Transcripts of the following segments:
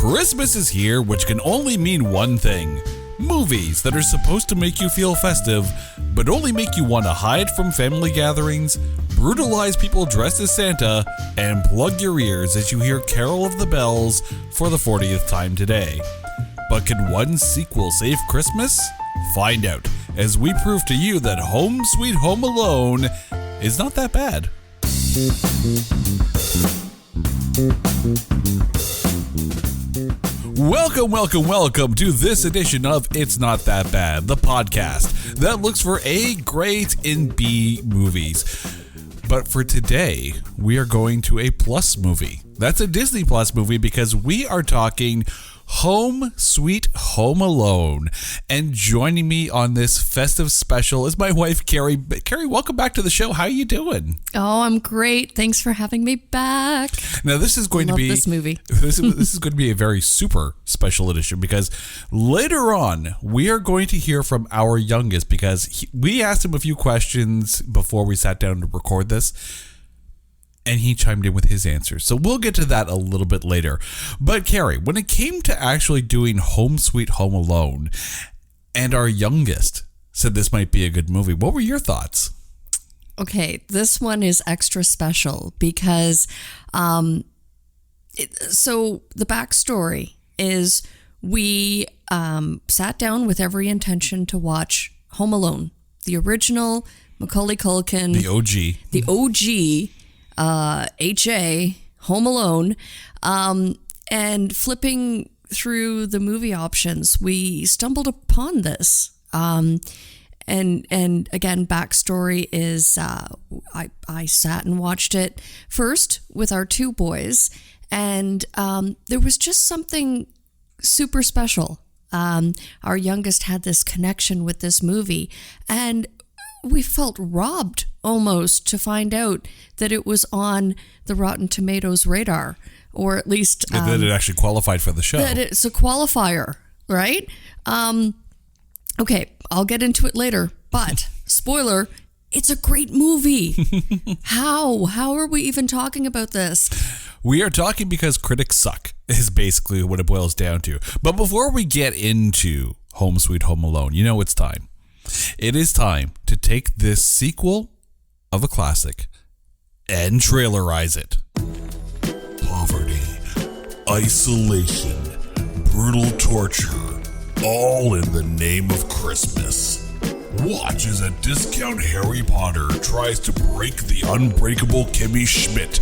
Christmas is here, which can only mean one thing. Movies that are supposed to make you feel festive, but only make you want to hide from family gatherings, brutalize people dressed as Santa, and plug your ears as you hear Carol of the Bells for the 40th time today. But can one sequel save Christmas? Find out as we prove to you that Home Sweet Home Alone is not that bad. Welcome to this edition of It's Not That Bad, the podcast that looks for A great in B movies. But for today, we are going to a Plus movie. That's a Disney Plus movie because we are talking Home Sweet Home Alone. And joining me on this festive special is my wife, Carrie. Carrie, welcome back to the show. How are you doing? Oh, I'm great. Thanks for having me back. Now, this is going to be this movie. This is going to be a very super special edition because later on we are going to hear from our youngest because we asked him a few questions before we sat down to record this. And he chimed in with his answers. So we'll get to that a little bit later. But Carrie, when it came to actually doing Home Sweet Home Alone, and our youngest said this might be a good movie, what were your thoughts? Okay, this one is extra special because, so the backstory is we sat down with every intention to watch Home Alone, the original Macaulay Culkin, the OG. HA, Home Alone, and flipping through the movie options, we stumbled upon this. And again, backstory is I sat and watched it first with our two boys, and there was just something super special. Our youngest had this connection with this movie, and we felt robbed almost to find out that it was on the Rotten Tomatoes radar, or at least that it actually qualified for the show. That it's a qualifier, right? Okay, I'll get into it later, but spoiler, it's a great movie. How are we even talking about this? We are talking because critics suck, is basically what it boils down to. But before we get into Home Sweet Home Alone, you know it's time. It is time to take this sequel of a classic and trailerize it. Poverty, isolation, brutal torture, all in the name of Christmas. Watch as a discount Harry Potter tries to break the unbreakable Kimmy Schmidt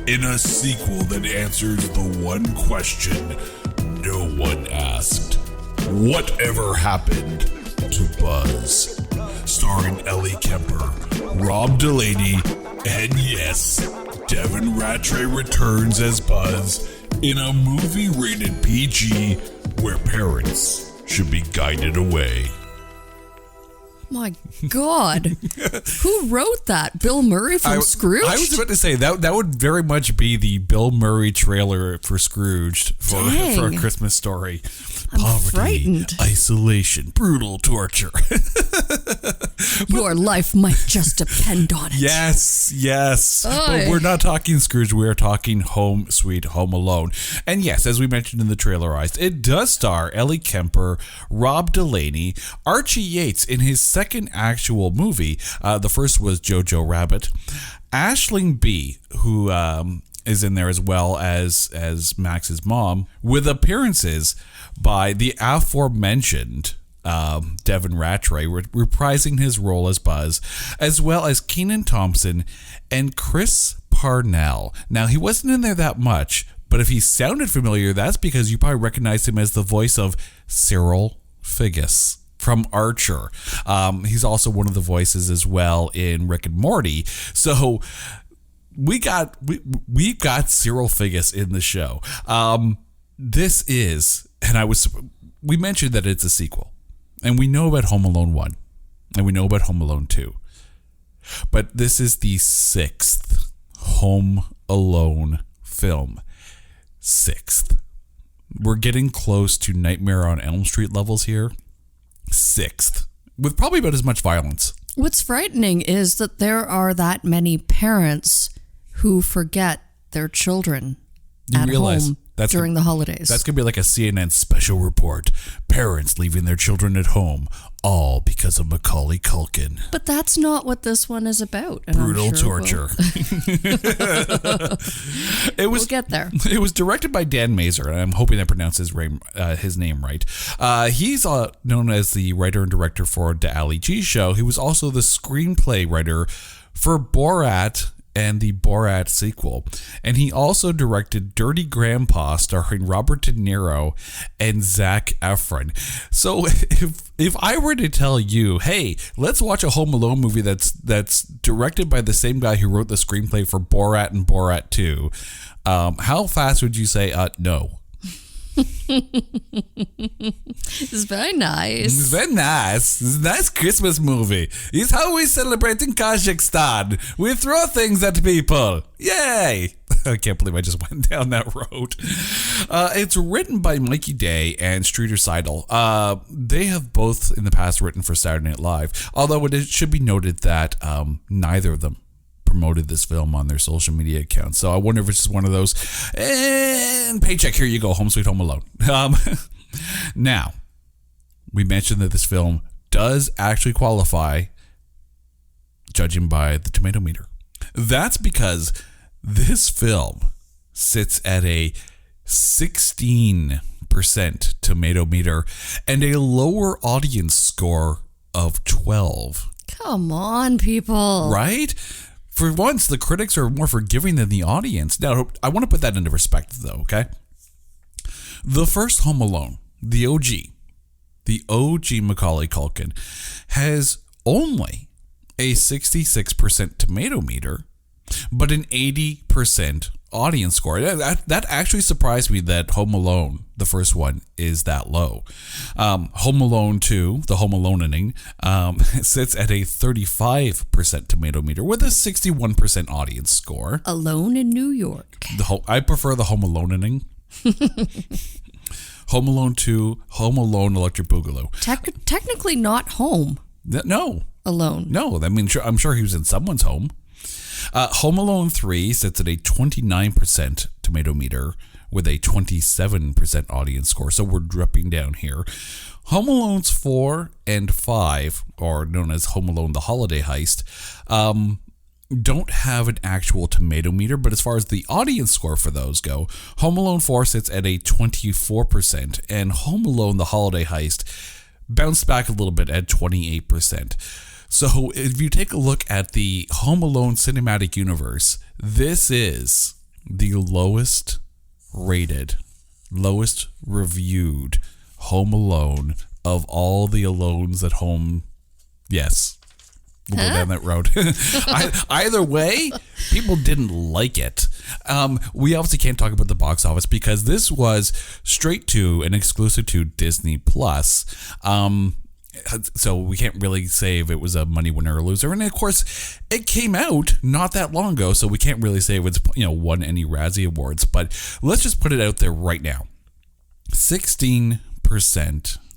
in a sequel that answers the one question no one asked. Whatever happened to Buzz? Starring Ellie Kemper, Rob Delaney, and yes, Devin Rattray returns as Buzz in a movie rated PG where parents should be guided away. My God, who wrote that? Bill Murray from Scrooge? I was about to say that would very much be the Bill Murray trailer for Scrooge for A Christmas Story. I'm Poverty, frightened. Isolation, brutal torture. Your life might just depend on it. Yes. But we're not talking Scrooge. We are talking Home Sweet Home Alone. And yes, as we mentioned in the trailerized, it does star Ellie Kemper, Rob Delaney, Archie Yates in his second actual movie. The first was Jojo Rabbit. Aisling B, who is in there as well as Max's mom, with appearances by the aforementioned Devin Rattray reprising his role as Buzz, as well as Kenan Thompson and Chris Parnell. Now, he wasn't in there that much, but if he sounded familiar, that's because you probably recognized him as the voice of Cyril Figgis from Archer. He's also one of the voices as well in Rick and Morty. So we got Cyril Figgis in the show. This is, we mentioned that it's a sequel, and we know about Home Alone 1, and we know about Home Alone 2, but this is the 6th Home Alone film. 6th. We're getting close to Nightmare on Elm Street levels here. 6th. With probably about as much violence. What's frightening is that there are that many parents who forget their children at home during the holidays. That's going to be like a CNN special report. Parents leaving their children at home, all because of Macaulay Culkin. But that's not what this one is about. Brutal torture. We'll get there. It was directed by Dan Mazer, and I'm hoping I pronounce his name right. He's known as the writer and director for The Ali G Show. He was also the screenplay writer for Borat and the Borat sequel. And he also directed Dirty Grandpa, starring Robert De Niro and Zac Efron. So if I were to tell you, hey, let's watch a Home Alone movie that's directed by the same guy who wrote the screenplay for Borat and Borat 2, how fast would you say, no? It's very nice. It's very nice. It's a nice Christmas movie. It's how we celebrate in Kazakhstan. We throw things at people. Yay! I can't believe I just went down that road. It's written by Mikey Day and Streeter Seidel. They have both in the past written for Saturday Night Live, although it should be noted that neither of them promoted this film on their social media accounts. So I wonder if it's just one of those, and paycheck, here you go, Home Sweet Home Alone. Now, we mentioned that this film does actually qualify, judging by the tomato meter. That's because this film sits at a 16% tomato meter and a lower audience score of 12. Come on, people. Right? For once, the critics are more forgiving than the audience. Now, I want to put that into perspective, though, okay? The first Home Alone, the OG Macaulay Culkin, has only a 66% tomato meter, but an 80% audience score. That actually surprised me that Home Alone, the first one, is that low. Home Alone 2, the Home Alonening, sits at a 35% tomato meter with a 61% audience score. Alone in New York. I prefer the Home Alonening. Home Alone 2, Home Alone Electric Boogaloo. Technically not home. No. Alone. No, I mean, I'm sure he was in someone's home. Home Alone 3 sits at a 29% tomato meter with a 27% audience score. So we're dropping down here. Home Alones 4 and 5, or known as Home Alone The Holiday Heist, don't have an actual tomato meter, but as far as the audience score for those go, Home Alone 4 sits at a 24%, and Home Alone The Holiday Heist bounced back a little bit at 28%. So if you take a look at the Home Alone cinematic universe, this is the lowest rated, lowest reviewed Home Alone of all the Alones at home. Yes. We'll go down that road. Either way, people didn't like it. We obviously can't talk about the box office because this was straight to and exclusive to Disney Plus. So we can't really say if it was a money winner or loser. And of course, it came out not that long ago, so we can't really say if it's won any Razzie Awards. But let's just put it out there right now. 16%.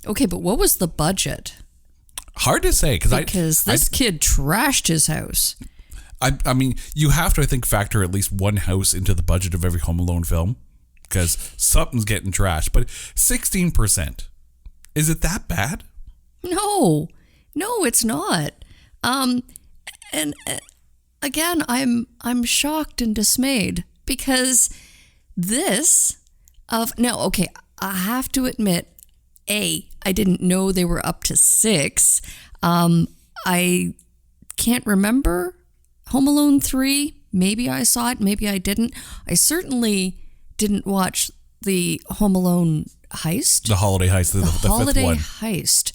Okay, but what was the budget? Hard to say because this kid trashed his house. I mean, you have to, I think, factor at least one house into the budget of every Home Alone film because something's getting trashed. But 16%, is it that bad? No, it's not. And again, I'm shocked and dismayed because I have to admit, I didn't know they were up to 6. I can't remember Home Alone 3. Maybe I saw it, maybe I didn't. I certainly didn't watch the Home Alone heist. The holiday heist, the holiday fifth one. Heist.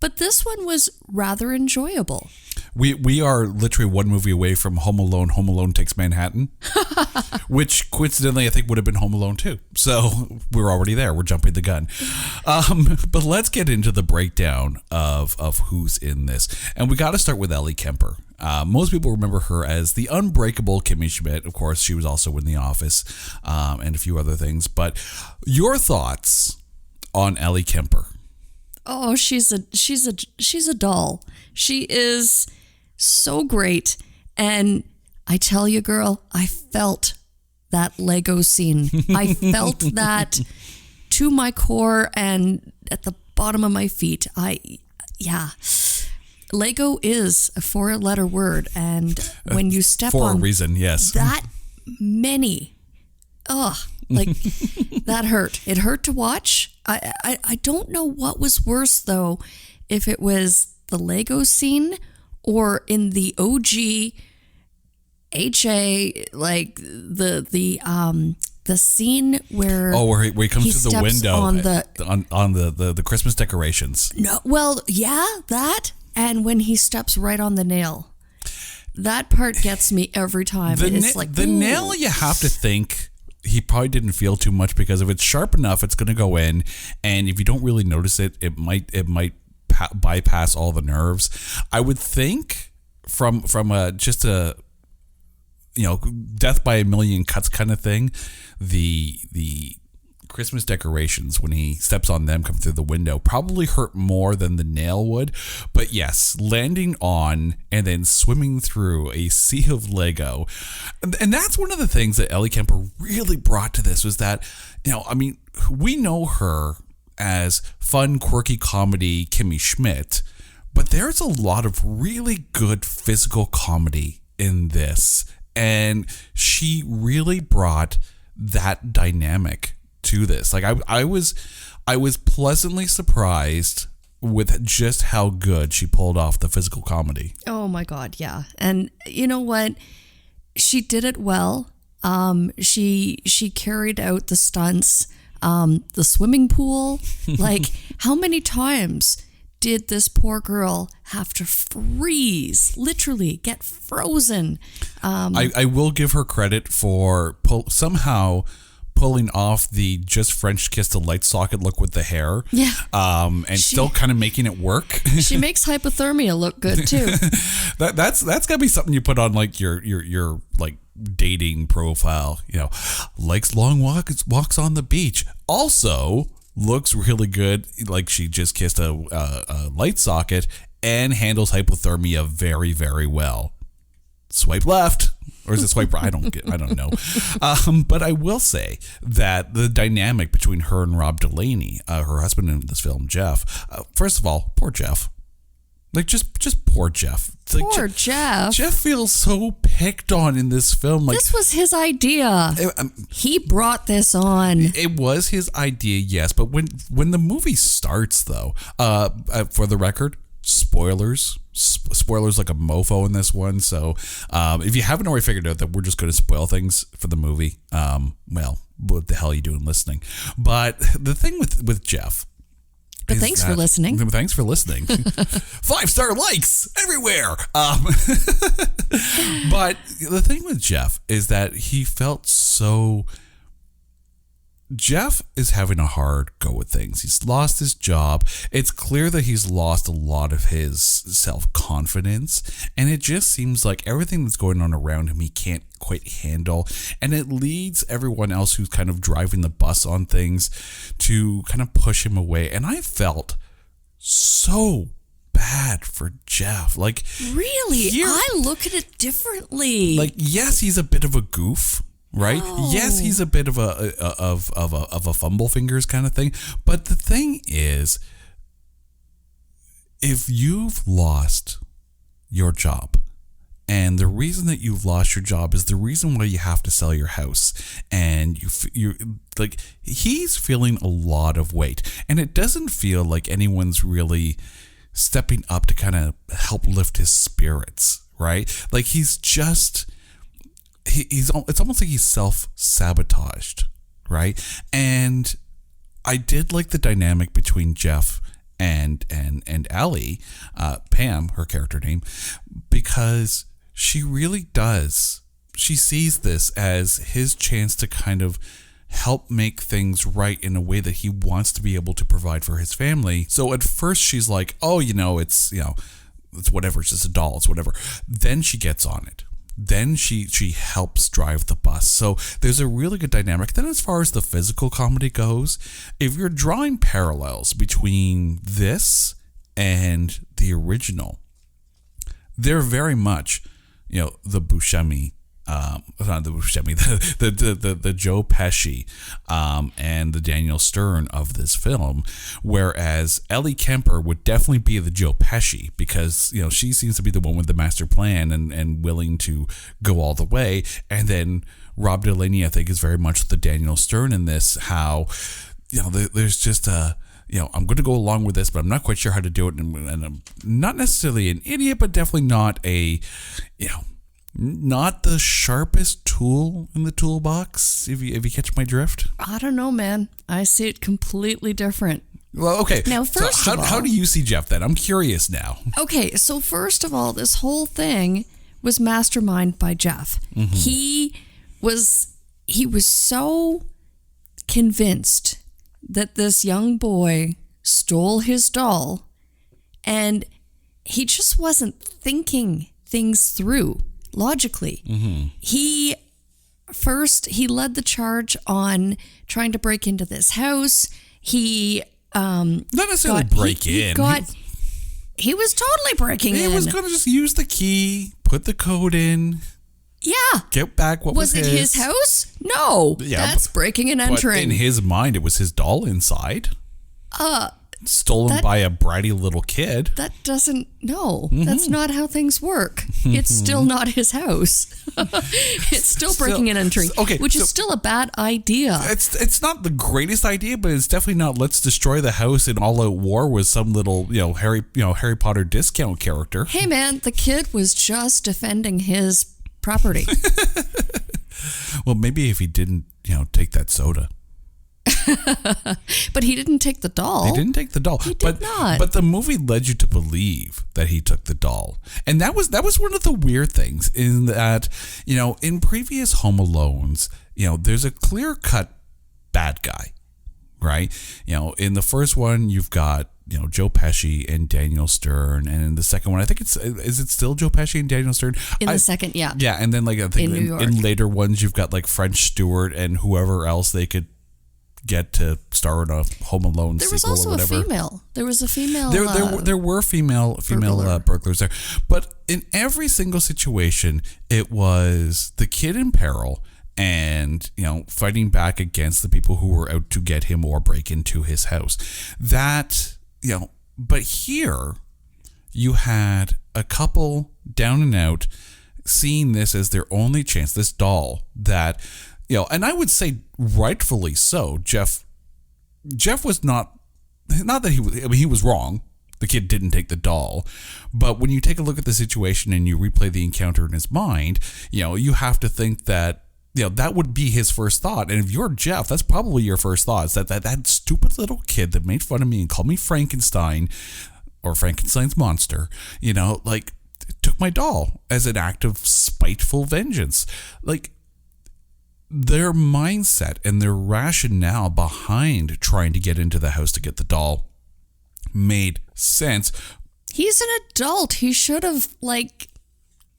But this one was rather enjoyable. We are literally one movie away from Home Alone Takes Manhattan, which coincidentally I think would have been Home Alone 2. So we're already there. We're jumping the gun. But let's get into the breakdown of who's in this. And we got to start with Ellie Kemper. Most people remember her as the unbreakable Kimmy Schmidt. Of course, she was also in The Office and a few other things. But your thoughts on Ellie Kemper? Oh, she's a doll. She is so great. And I tell you, girl, I felt that Lego scene. I felt that to my core and at the bottom of my feet. Lego is a 4-letter word, and when you step for on a reason, yes, that many, like that hurt. It hurt to watch. I don't know what was worse though, if it was the Lego scene or in the OG HA, like the scene where where he comes to the window on the Christmas decorations. No, well, yeah, that, and when he steps right on the nail, that part gets me every time. It's like the nail. You have to think he probably didn't feel too much, because if it's sharp enough, it's going to go in, and if you don't really notice it, it might bypass all the nerves. I would think from just a death by a million cuts kind of thing, the Christmas decorations, when he steps on them come through the window, probably hurt more than the nail would. But yes, landing on and then swimming through a sea of Lego, and that's one of the things that Ellie Kemper really brought to this, was that, we know her as fun, quirky comedy Kimmy Schmidt, but there's a lot of really good physical comedy in this, and she really brought that dynamic to this. Like I was pleasantly surprised with just how good she pulled off the physical comedy. Oh my God, yeah. And you know what? She did it well. She carried out the stunts. The swimming pool, like how many times did this poor girl have to freeze, literally get frozen? I will give her credit for somehow pulling off the just French kiss the light socket look with the hair. Yeah. Still kind of making it work. She makes hypothermia look good too. That's gotta be something you put on like your like dating profile, likes long walks on the beach. Also looks really good, like she just kissed a light socket, and handles hypothermia very, very well. Swipe left, or is it swipe right? I don't know. But I will say that the dynamic between her and Rob Delaney, her husband in this film, Jeff. First of all, poor Jeff. Like just poor Jeff. Poor Jeff. Jeff feels so picked on in this film. Like, this was his idea. He brought this on. It was his idea, yes. But when the movie starts, though, for the record, spoilers like a mofo in this one. So if you haven't already figured out that we're just going to spoil things for the movie, well, what the hell are you doing listening? But the thing with Jeff. But thanks for listening. Thanks for listening. 5-star likes everywhere. But the thing with Jeff is that he felt so... Jeff is having a hard go with things. He's lost his job. It's clear that he's lost a lot of his self-confidence. And it just seems like everything that's going on around him, he can't quite handle. And it leads everyone else who's kind of driving the bus on things to kind of push him away. And I felt so bad for Jeff. Like, really? I look at it differently. Like, yes, he's a bit of a goof. Right? Oh. Yes, he's a bit of a fumble fingers kind of thing. But the thing is, if you've lost your job, and the reason that you've lost your job is the reason why you have to sell your house, and you like, he's feeling a lot of weight, and it doesn't feel like anyone's really stepping up to kind of help lift his spirits, right? Like, he's just... it's almost like he's self-sabotaged, right? And I did like the dynamic between Jeff and Allie, Pam, her character name, because she really does. She sees this as his chance to kind of help make things right in a way that he wants to be able to provide for his family. So at first she's like, oh, it's whatever. It's just a doll. It's whatever. Then she gets on it. Then she helps drive the bus. So there's a really good dynamic. Then as far as the physical comedy goes, if you're drawing parallels between this and the original, they're very much, the Buscemi not the Buscemi, the Joe Pesci, and the Daniel Stern of this film, whereas Ellie Kemper would definitely be the Joe Pesci because, you know, she seems to be the one with the master plan and willing to go all the way. And then Rob Delaney, I think, is very much the Daniel Stern in this, how, you know, there's just a, you know, I'm going to go along with this, but I'm not quite sure how to do it. And I'm not necessarily an idiot, but definitely not a, you know, not the sharpest tool in the toolbox, if you catch my drift. I don't know, man. I see it completely different. Well, okay. Now, first of all, how do you see Jeff then? I'm curious now. Okay, so first of all, this whole thing was masterminded by Jeff. Mm-hmm. He was so convinced that this young boy stole his doll, and he just wasn't thinking things through logically. Mm-hmm. He led the charge on trying to break into this house. He not necessarily break in. He was totally breaking in. He was going to just use the key, put the code in. Yeah. Get back what was his. Was it his house? No. Yeah, that's breaking and entering. But in his mind, it was his doll inside. Stolen by a bratty little kid. That doesn't, no. Mm-hmm. That's not how things work. It's still not his house. It's still breaking and entering, which is still a bad idea. It's not the greatest idea, but it's definitely not let's destroy the house in all out war with some little, Harry Potter discount character. Hey man, the kid was just defending his property. Well, maybe if he didn't, take that soda. But he didn't take the doll. He didn't take the doll. He did not. But the movie led you to believe that he took the doll. And that was one of the weird things in that, in previous Home Alones, there's a clear-cut bad guy, right? In the first one, you've got, Joe Pesci and Daniel Stern. And in the second one, I think is it still Joe Pesci and Daniel Stern? In the second, yeah. Yeah, and then I think in later ones, you've got French Stewart and whoever else they could get to star in a Home Alone sequel or whatever. There was a female. There were female burglars there, but in every single situation, it was the kid in peril and fighting back against the people who were out to get him or break into his house. That but here you had a couple down and out seeing this as their only chance. This doll that. And I would say rightfully so. Jeff was not that he was wrong. The kid didn't take the doll. But when you take a look at the situation and you replay the encounter in his mind, you have to think that, that would be his first thought. And if you're Jeff, that's probably your first thought. Is that stupid little kid that made fun of me and called me Frankenstein or Frankenstein's monster, took my doll as an act of spiteful vengeance. Their mindset and their rationale behind trying to get into the house to get the doll made sense. He's an adult. He should have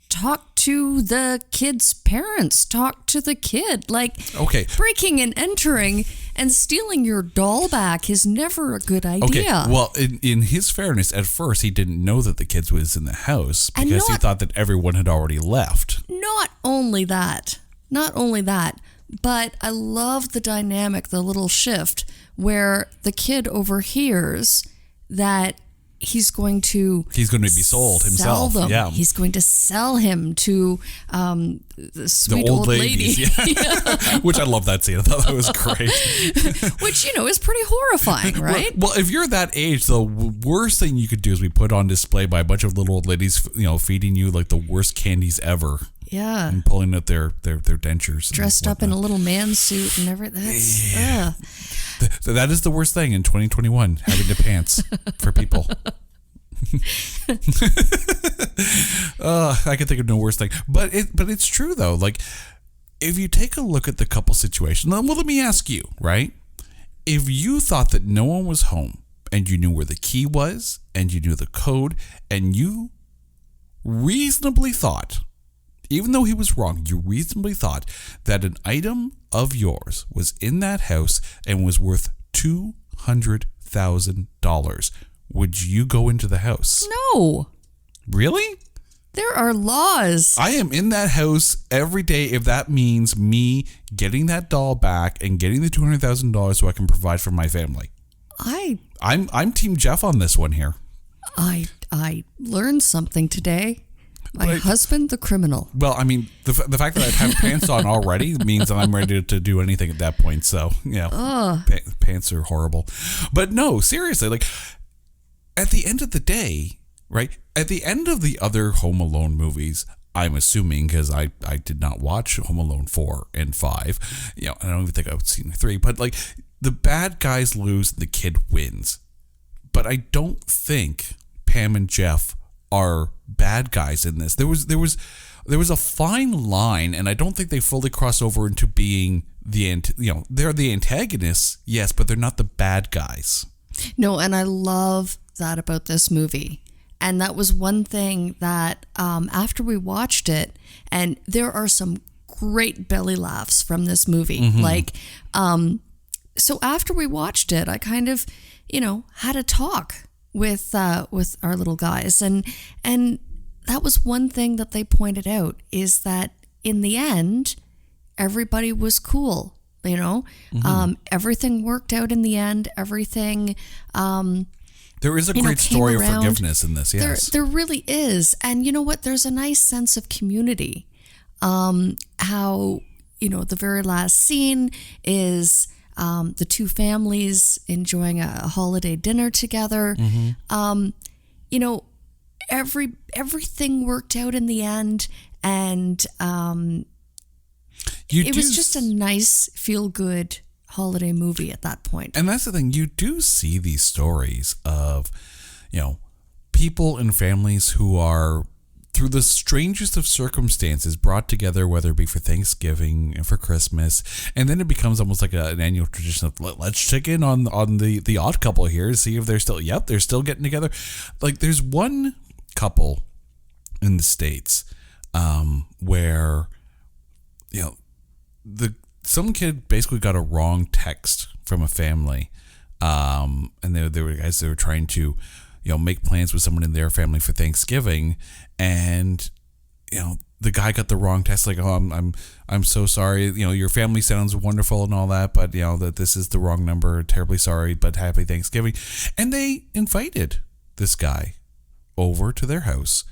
talked to the kid's parents, talked to the kid. Breaking and entering and stealing your doll back is never a good idea. Okay, well, in his fairness, at first he didn't know that the kid was in the house because he thought that everyone had already left. Not only that, but I love the dynamic, the little shift where the kid overhears that he's going to be sold himself. Them. Yeah, he's going to sell him to the sweet old lady. Yeah. Which I love that scene. I thought that was great. Which is pretty horrifying, right? Well, if you're that age, the worst thing you could do is be put on display by a bunch of little old ladies, feeding you the worst candies ever. Yeah. And pulling out their dentures. Dressed up in a little man suit and everything. That is the worst thing in 2021, having to pants for people. I can think of no worse thing. But it's true, though. If you take a look at the couple situation, well, let me ask you, right? If you thought that no one was home and you knew where the key was and you knew the code and you reasonably thought, even though he was wrong, you reasonably thought that an item of yours was in that house and was worth $200,000. Would you go into the house? No. Really? There are laws. I am in that house every day if that means me getting that doll back and getting the $200,000 so I can provide for my family. I'm Team Jeff on this one here. I learned something today. My husband, the criminal. Well, I mean, the fact that I have pants on already means that I'm ready to do anything at that point. So, pants are horrible. But no, seriously, like at the end of the day, right? At the end of the other Home Alone movies, I'm assuming, because I did not watch Home Alone 4 and 5. I don't even think I've seen 3. But like the bad guys lose and the kid wins. But I don't think Pam and Jeff are bad guys in this. There was a fine line, and I don't think they fully cross over into being they're the antagonists, yes, but they're not the bad guys. No, and I love that about this movie. And that was one thing that after we watched it, and there are some great belly laughs from this movie. Mm-hmm. So after we watched it, I kind of, had a talk with our little guys, and that was one thing that they pointed out, is that in the end, everybody was cool. Mm-hmm. Everything worked out in the end. Everything. There is a great story of forgiveness in this. Yes, there really is, and you know what? There's a nice sense of community. How the very last scene is. The two families enjoying a holiday dinner together. Mm-hmm. Everything worked out in the end, and it was just a nice, feel-good holiday movie at that point. And that's the thing. You do see these stories of, people and families who are, through the strangest of circumstances, brought together, whether it be for Thanksgiving and for Christmas, and then it becomes almost like an annual tradition of let's check in on the odd couple here to see if they're still getting together. Like there's one couple in the States where some kid basically got a wrong text from a family, and they were trying to make plans with someone in their family for Thanksgiving, and the guy got the wrong text, like, oh, I'm so sorry, your family sounds wonderful and all that, but that this is the wrong number, terribly sorry, but happy Thanksgiving. And they invited this guy over to their house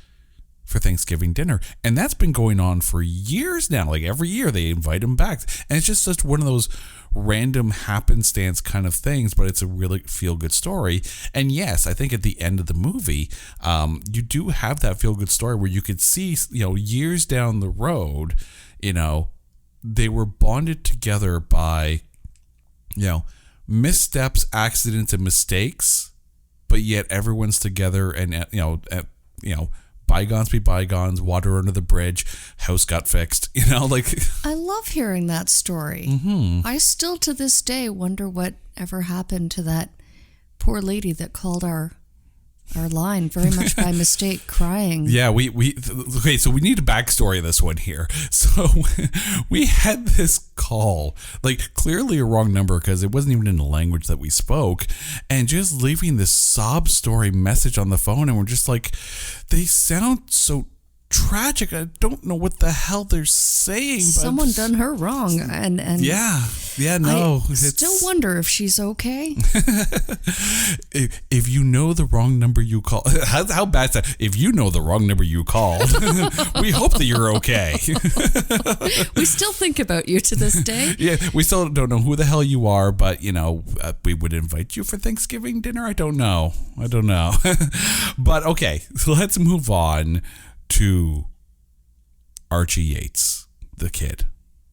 for Thanksgiving dinner, and that's been going on for years now. Like every year they invite him back, and it's just such one of those random happenstance kind of things, but it's a really feel-good story. And yes, I think at the end of the movie, you do have that feel-good story where you could see, years down the road, they were bonded together by, missteps, accidents, and mistakes, but yet everyone's together, and bygones be bygones, water under the bridge, house got fixed, I love hearing that story. Mm-hmm. I still to this day wonder what ever happened to that poor lady that called our line very much by mistake, crying. Yeah, okay, so we need a backstory of this one here. So we had this call, like clearly a wrong number because it wasn't even in the language that we spoke, and just leaving this sob story message on the phone, and we're just like, they sound so tragic. I don't know what the hell they're saying. Someone done her wrong, and no. I still wonder if she's okay. If you know the wrong number you call, how bad is that? If you know the wrong number you called, we hope that you're okay. We still think about you to this day. Yeah, we still don't know who the hell you are, but we would invite you for Thanksgiving dinner. I don't know. But okay, so let's move on to Archie Yates, the kid,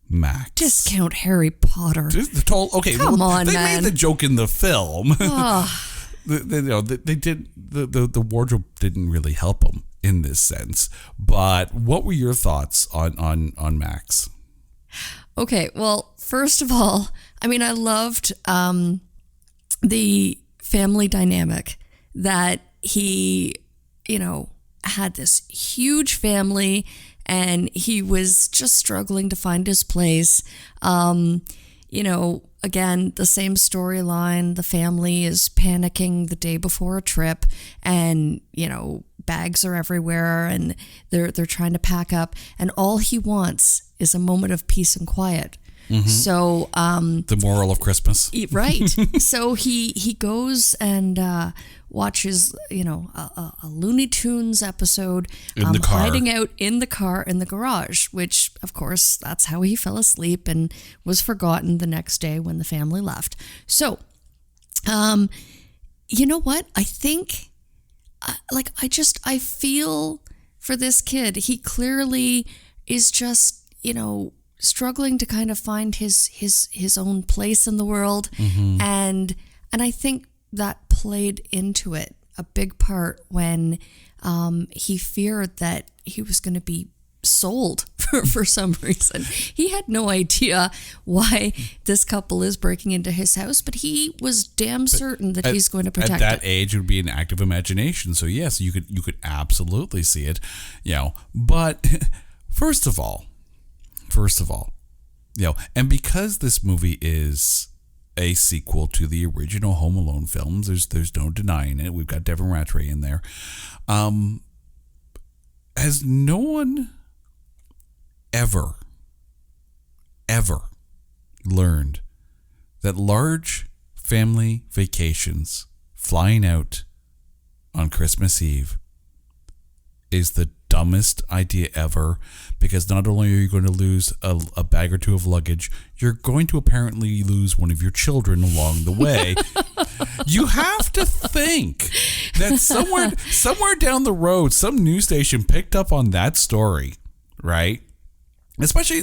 Max. Discount Harry Potter. Come on, they man. made the joke in the film. Oh. They did the wardrobe didn't really help him in this sense. But what were your thoughts on Max? Okay, well, first of all, I loved the family dynamic that he, had this huge family, and he was just struggling to find his place. again, the same storyline. The family is panicking the day before a trip, and, bags are everywhere, and they're trying to pack up, and all he wants is a moment of peace and quiet. Mm-hmm. So the moral of Christmas, right? So he goes and watches a Looney Tunes episode in the car, hiding out in the car in the garage, which of course that's how he fell asleep and was forgotten the next day when the family left. So you know what, I think I feel for this kid. He clearly is just struggling to kind of find his own place in the world. Mm-hmm. And I think that played into it a big part when he feared that he was going to be sold for some reason. He had no idea why this couple is breaking into his house, but he was damn certain that he's going to protect it. At that age, it would be an active imagination. So yes, you could absolutely see it, But first of all, and because this movie is a sequel to the original Home Alone films, there's no denying it. We've got Devin Rattray in there. Has no one ever learned that large family vacations, flying out on Christmas Eve, is the dumbest idea ever? Because not only are you going to lose a bag or two of luggage, you're going to apparently lose one of your children along the way. You have to think that somewhere down the road, some news station picked up on that story, right? Especially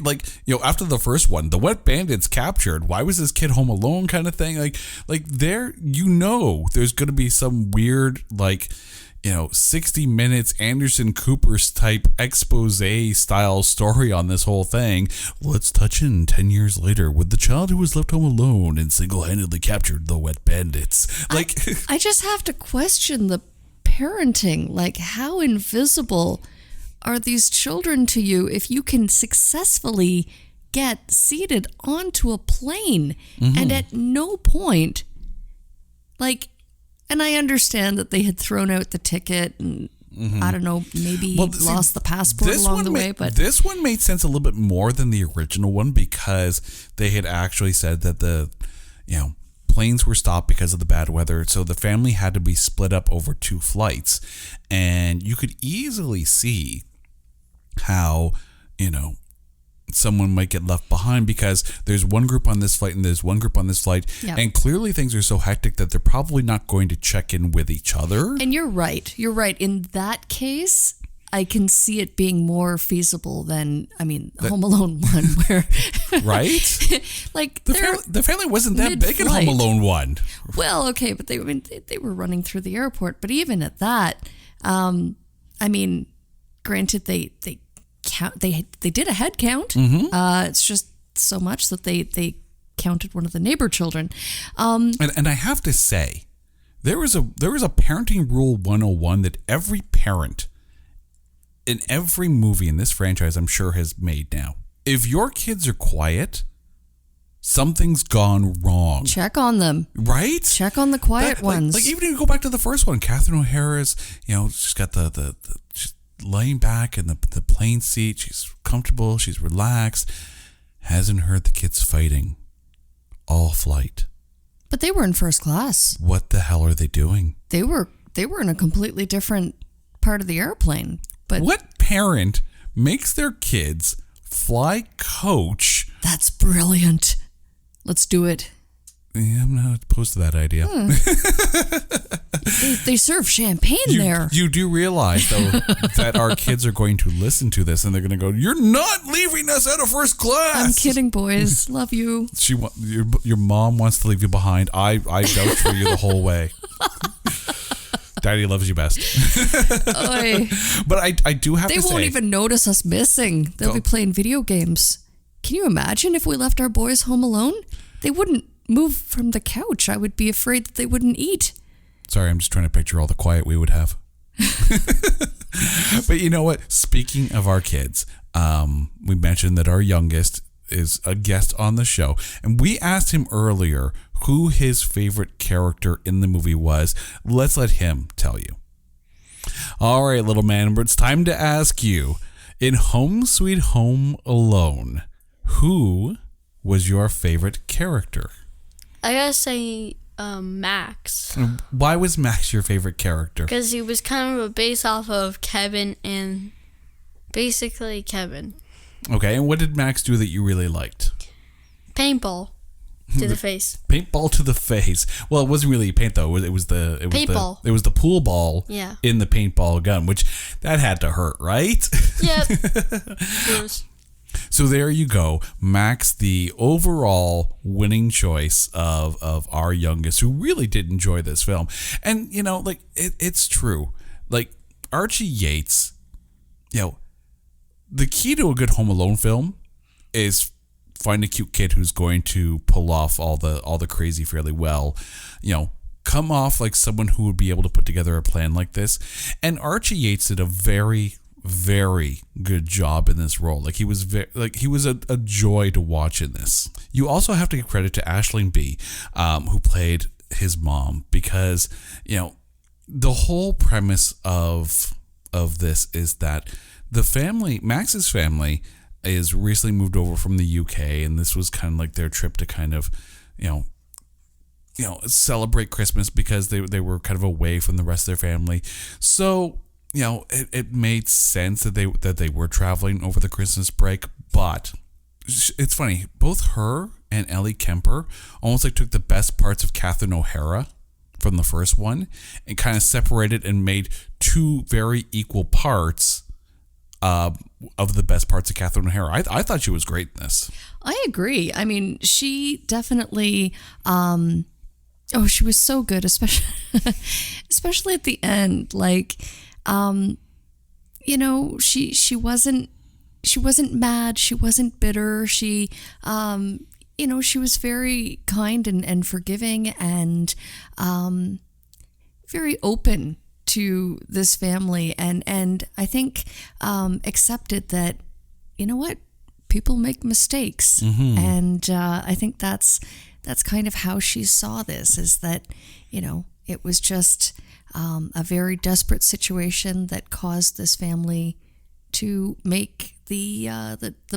after the first one, the wet bandits captured. Why was this kid home alone? Kind of thing. There's going to be some weird 60 Minutes Anderson Cooper's type expose style story on this whole thing. Let's touch in 10 years later with the child who was left home alone and single-handedly captured the wet bandits. I just have to question the parenting. How invisible are these children to you if you can successfully get seated onto a plane and at no point, and I understand that they had thrown out the ticket and I don't know, maybe lost the passport along the way. But this one made sense a little bit more than the original one because they had actually said that the, planes were stopped because of the bad weather. So the family had to be split up over 2 flights. And you could easily see how, someone might get left behind because there's one group on this flight and there's one group on this flight. Yep. And clearly things are so hectic that they're probably not going to check in with each other. And you're right. In that case, I can see it being more feasible than, Home Alone 1 where... Right? The family wasn't that big in Home Alone 1. Well, okay, but they were running through the airport. But even at that, granted, they did a head count. Mm-hmm. It's just so much that they counted one of the neighbor children. And I have to say, there was a parenting rule 101 that every parent in every movie in this franchise, I'm sure, has made now. If your kids are quiet, something's gone wrong. Check on them. Right? Check on the quiet ones. Even if you go back to the first one, Catherine O'Hara's, she's got the she's laying back in the plane seat. She's comfortable. She's relaxed. Hasn't heard the kids fighting all flight. But they were in first class. What the hell are they doing? They were in a completely different part of the airplane. But what parent makes their kids fly coach? That's brilliant. Let's do it. Yeah, I'm not opposed to that idea. They serve champagne there. You do realize, though, that our kids are going to listen to this and they're going to go, "You're not leaving us out of first class." I'm kidding, boys. Love you. Your mom wants to leave you behind. I vouch for you the whole way. Daddy loves you best. But I do have to say, they won't even notice us missing. They'll be playing video games. Can you imagine if we left our boys home alone? They wouldn't move from the couch. I would be afraid that they wouldn't eat. Sorry, I'm just trying to picture all the quiet we would have. But you know what? Speaking of our kids, we mentioned that our youngest is a guest on the show, and we asked him earlier who his favorite character in the movie was. Let's let him tell you. All right, little man, it's time to ask you, in Home Sweet Home Alone, who was your favorite character? I gotta say Max. Why was Max your favorite character? Because he was kind of a base off of Kevin and basically Kevin. Okay, and what did Max do that you really liked? Paintball to the face. Paintball to the face. Well, it wasn't really paint though. It was the paintball. It was the pool ball Yeah. in the paintball gun, which that had to hurt, right? Yep. So there you go. Max, the overall winning choice of our youngest, who really did enjoy this film. And, you know, like, it's true. Like, Archie Yates, you know, the key to a good Home Alone film is find a cute kid who's going to pull off all the crazy fairly well. You know, come off like someone who would be able to put together a plan like this. And Archie Yates did a very, very good job in this role. Like, he was a joy to watch in this. You also have to give credit to Aisling B, who played his mom, because, you know, the whole premise of this is that the family, Max's family, is recently moved over from the UK, and this was kind of like their trip to kind of, you know, celebrate Christmas, because they were kind of away from the rest of their family. So, you know, it made sense that they were traveling over the Christmas break. But it's funny, both her and Ellie Kemper almost like took the best parts of Catherine O'Hara from the first one and kind of separated and made two very equal parts of the best parts of Catherine O'Hara. I thought she was great in this. I agree. I mean, she definitely, she was so good, especially at the end. Like, you know, she wasn't mad. She wasn't bitter. She, you know, she was very kind and forgiving and, very open to this family, and I think accepted that, you know what, people make mistakes, and I think that's kind of how she saw this, is that, you know, it was just a very desperate situation that caused this family to make the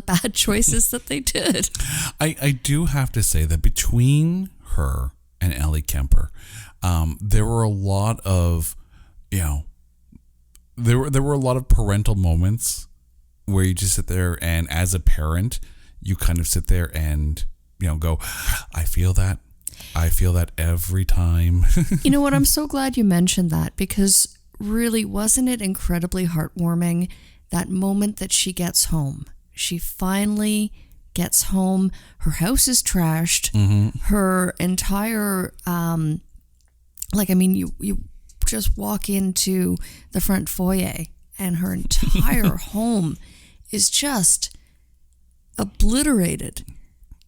bad choices that they did. I do have to say that between her and Ellie Kemper, there were a lot of, you know, there were a lot of parental moments where you just sit there, and as a parent, you kind of sit there and, you know, go, I feel that every time. You know what? I'm so glad you mentioned that, because really, wasn't it incredibly heartwarming, that moment that she gets home? She finally gets home. Her house is trashed. Her entire, you just walk into the front foyer and her entire home is just obliterated.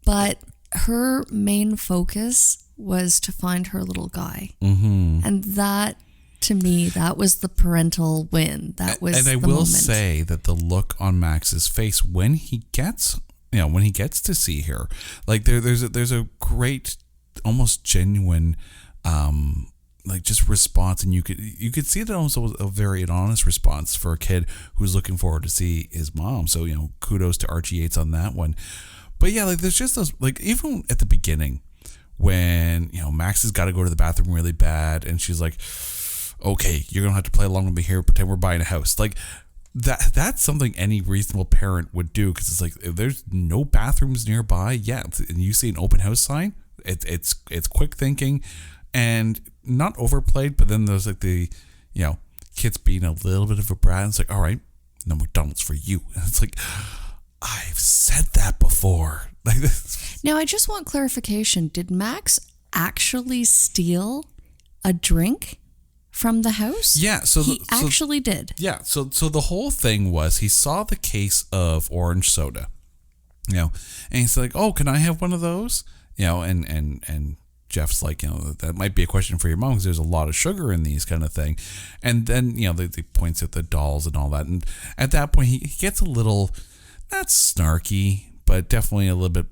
But her main focus was to find her little guy. And that, to me, that was the parental win. That was and I the will moment. say that the look on Max's face when he gets to see her, like there's a great, almost genuine, like just response, and you could see that almost was a very honest response for a kid who's looking forward to see his mom. So, you know, kudos to Archie Yates on that one. But yeah, like there's just those, like, even at the beginning when, you know, Max has got to go to the bathroom really bad, and she's like, okay, you're gonna have to play along with me here, pretend we're buying a house. Like, that's something any reasonable parent would do, because it's like, if there's no bathrooms nearby, and you see an open house sign, it's quick thinking and not overplayed. But then there's like the, you know, kids being a little bit of a brat, and it's like, all right, no McDonald's for you. And it's like, I've said that before. Like this. Now, I just want clarification. Did Max actually steal a drink from the house? Yeah, so he actually did. Yeah, so the whole thing was, he saw the case of orange soda, you know, and he's like, "Oh, can I have one of those?" You know, and Jeff's like, you know, that might be a question for your mom, because there's a lot of sugar in these, kind of thing. And then, you know, they points at the dolls and all that, and at that point he gets a little, not snarky, but definitely a little bit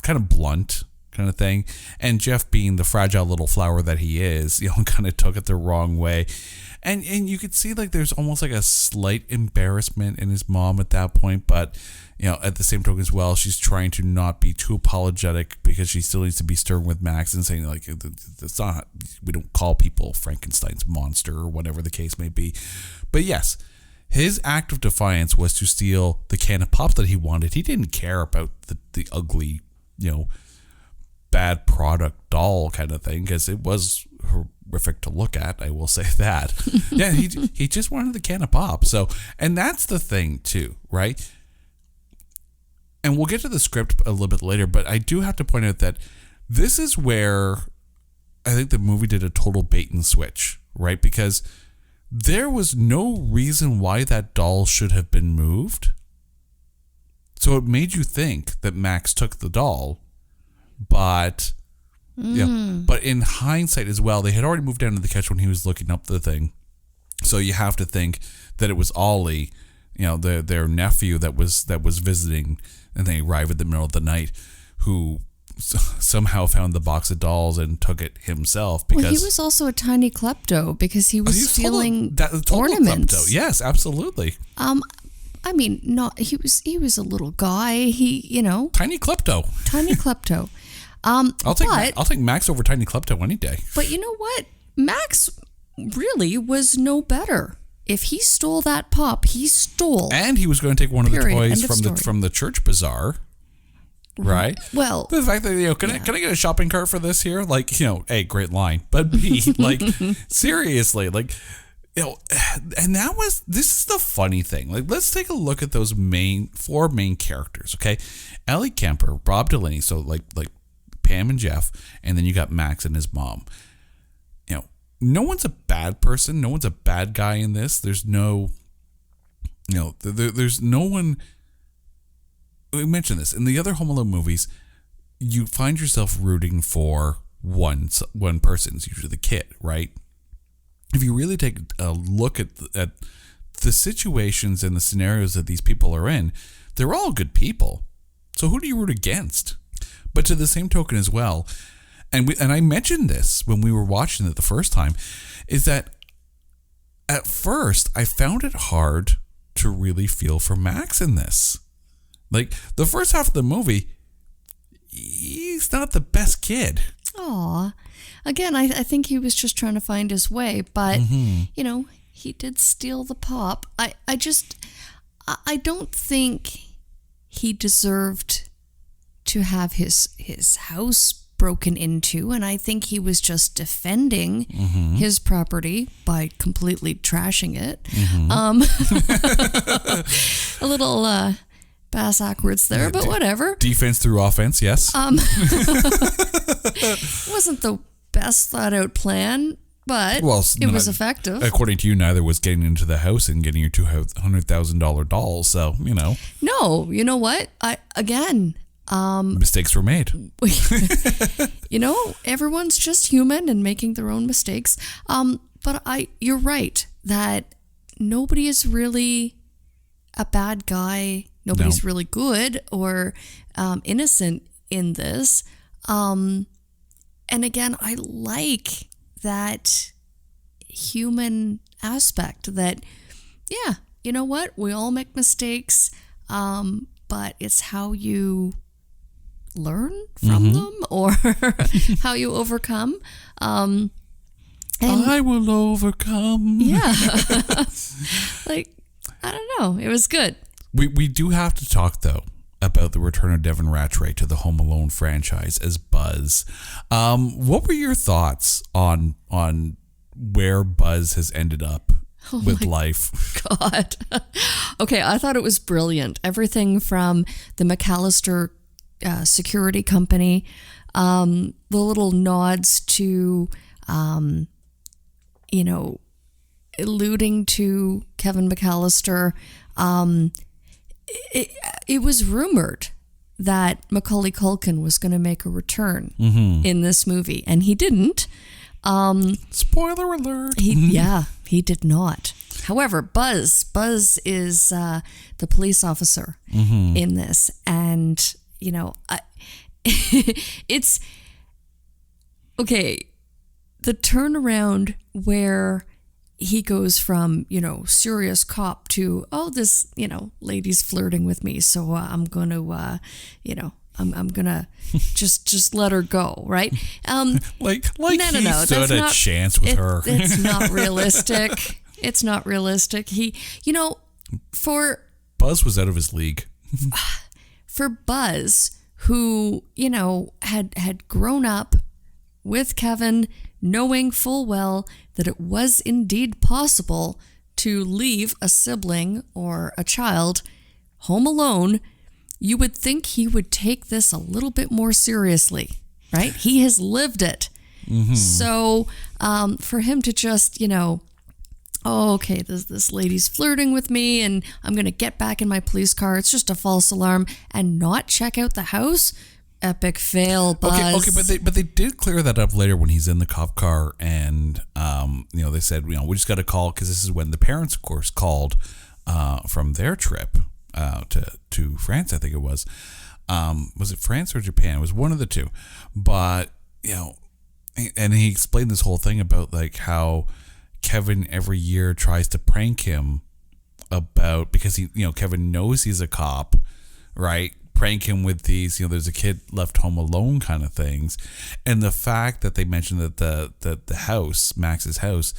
kind of blunt kind of thing. And Jeff, being the fragile little flower that he is, kind of took it the wrong way. And you could see like there's almost like a slight embarrassment in his mom at that point, but at the same token as well, she's trying to not be too apologetic because she still needs to be stern with Max and saying like it's not, we don't call people Frankenstein's monster or whatever the case may be. But yes, his act of defiance was to steal the can of pops that he wanted. He didn't care about the ugly, bad product doll kind of thing, because it was horrific to look at, I will say that. Yeah, he just wanted the can of pop. So, and that's the thing too, right? And we'll get to the script a little bit later, but I do have to point out that this is where I think the movie did a total bait and switch, right? Because there was no reason why that doll should have been moved. So it made you think that Max took the doll, but but in hindsight as well, they had already moved down to the couch when he was looking up the thing. So you have to think that it was Ollie, their nephew that was visiting, and they arrived at the middle of the night, who somehow found the box of dolls and took it himself. Because he was also a tiny klepto because he was stealing ornaments. Klepto. Yes, absolutely. I mean, not he was a little guy. Tiny klepto. Tiny klepto. I'll take Max over Tiny Klepto any day. But you know what? Max really was no better. If he stole that pop, he stole. And he was going to take one of the toys from the church bazaar. Right? Well, the fact that, can I get a shopping cart for this here? Like, A, great line, but B, like, seriously, like, and this is the funny thing. Like, let's take a look at those four main characters, okay? Ellie Kemper, Rob Delaney, so like Pam and Jeff, and then you got Max and his mom. No one's a bad person. No one's a bad guy in this. There's no, there's no one. We mentioned this in the other Home Alone movies. You find yourself rooting for one person. It's usually the kid, right? If you really take a look at the situations and the scenarios that these people are in, they're all good people. So who do you root against? But to the same token as well, and I mentioned this when we were watching it the first time, is that at first I found it hard to really feel for Max in this. Like, the first half of the movie, he's not the best kid. Aw. Again, I think he was just trying to find his way, but, he did steal the pop. I don't think he deserved to have his house broken into, and I think he was just defending his property by completely trashing it. A little bass backwards there, but whatever. Defense through offense, yes. Wasn't the best thought out plan, but it was effective. According to you, neither was getting into the house and getting your $200,000 doll. So, No, you know what? Mistakes were made. Everyone's just human and making their own mistakes. But you're right that nobody is really a bad guy. Nobody's really good or innocent in this. And again, I like that human aspect that, you know what? We all make mistakes, but it's how you learn from them or how you overcome. And I will overcome. Yeah. I don't know. It was good. We do have to talk, though, about the return of Devin Ratray to the Home Alone franchise as Buzz. What were your thoughts on where Buzz has ended up with life? God. Okay, I thought it was brilliant. Everything from the McAllister security company, the little nods to, alluding to Kevin McAllister. It was rumored that Macaulay Culkin was going to make a return in this movie, and he didn't. Spoiler alert. He did not. However, Buzz is the police officer in this, and it's okay. The turnaround where he goes from, serious cop to, this, lady's flirting with me. So I'm going to, I'm going to just let her go. Right. Like he stood a chance with her. It's not realistic. It's not realistic. For Buzz was out of his league. For Buzz, who, had grown up with Kevin, knowing full well that it was indeed possible to leave a sibling or a child home alone, you would think he would take this a little bit more seriously, right? He has lived it. Mm-hmm. So for him to just, okay, this lady's flirting with me and I'm going to get back in my police car. It's just a false alarm, and not check out the house. Epic fail, Buzz. Okay, but they did clear that up later when he's in the cop car, and they said, we just got to call, because this is when the parents, of course, called from their trip to France, I think it was. Was it France or Japan? It was one of the two. But and he explained this whole thing about like how Kevin every year tries to prank him because Kevin knows he's a cop, right? Prank him with these, there's a kid left home alone kind of things. And the fact that they mentioned that the house, Max's house,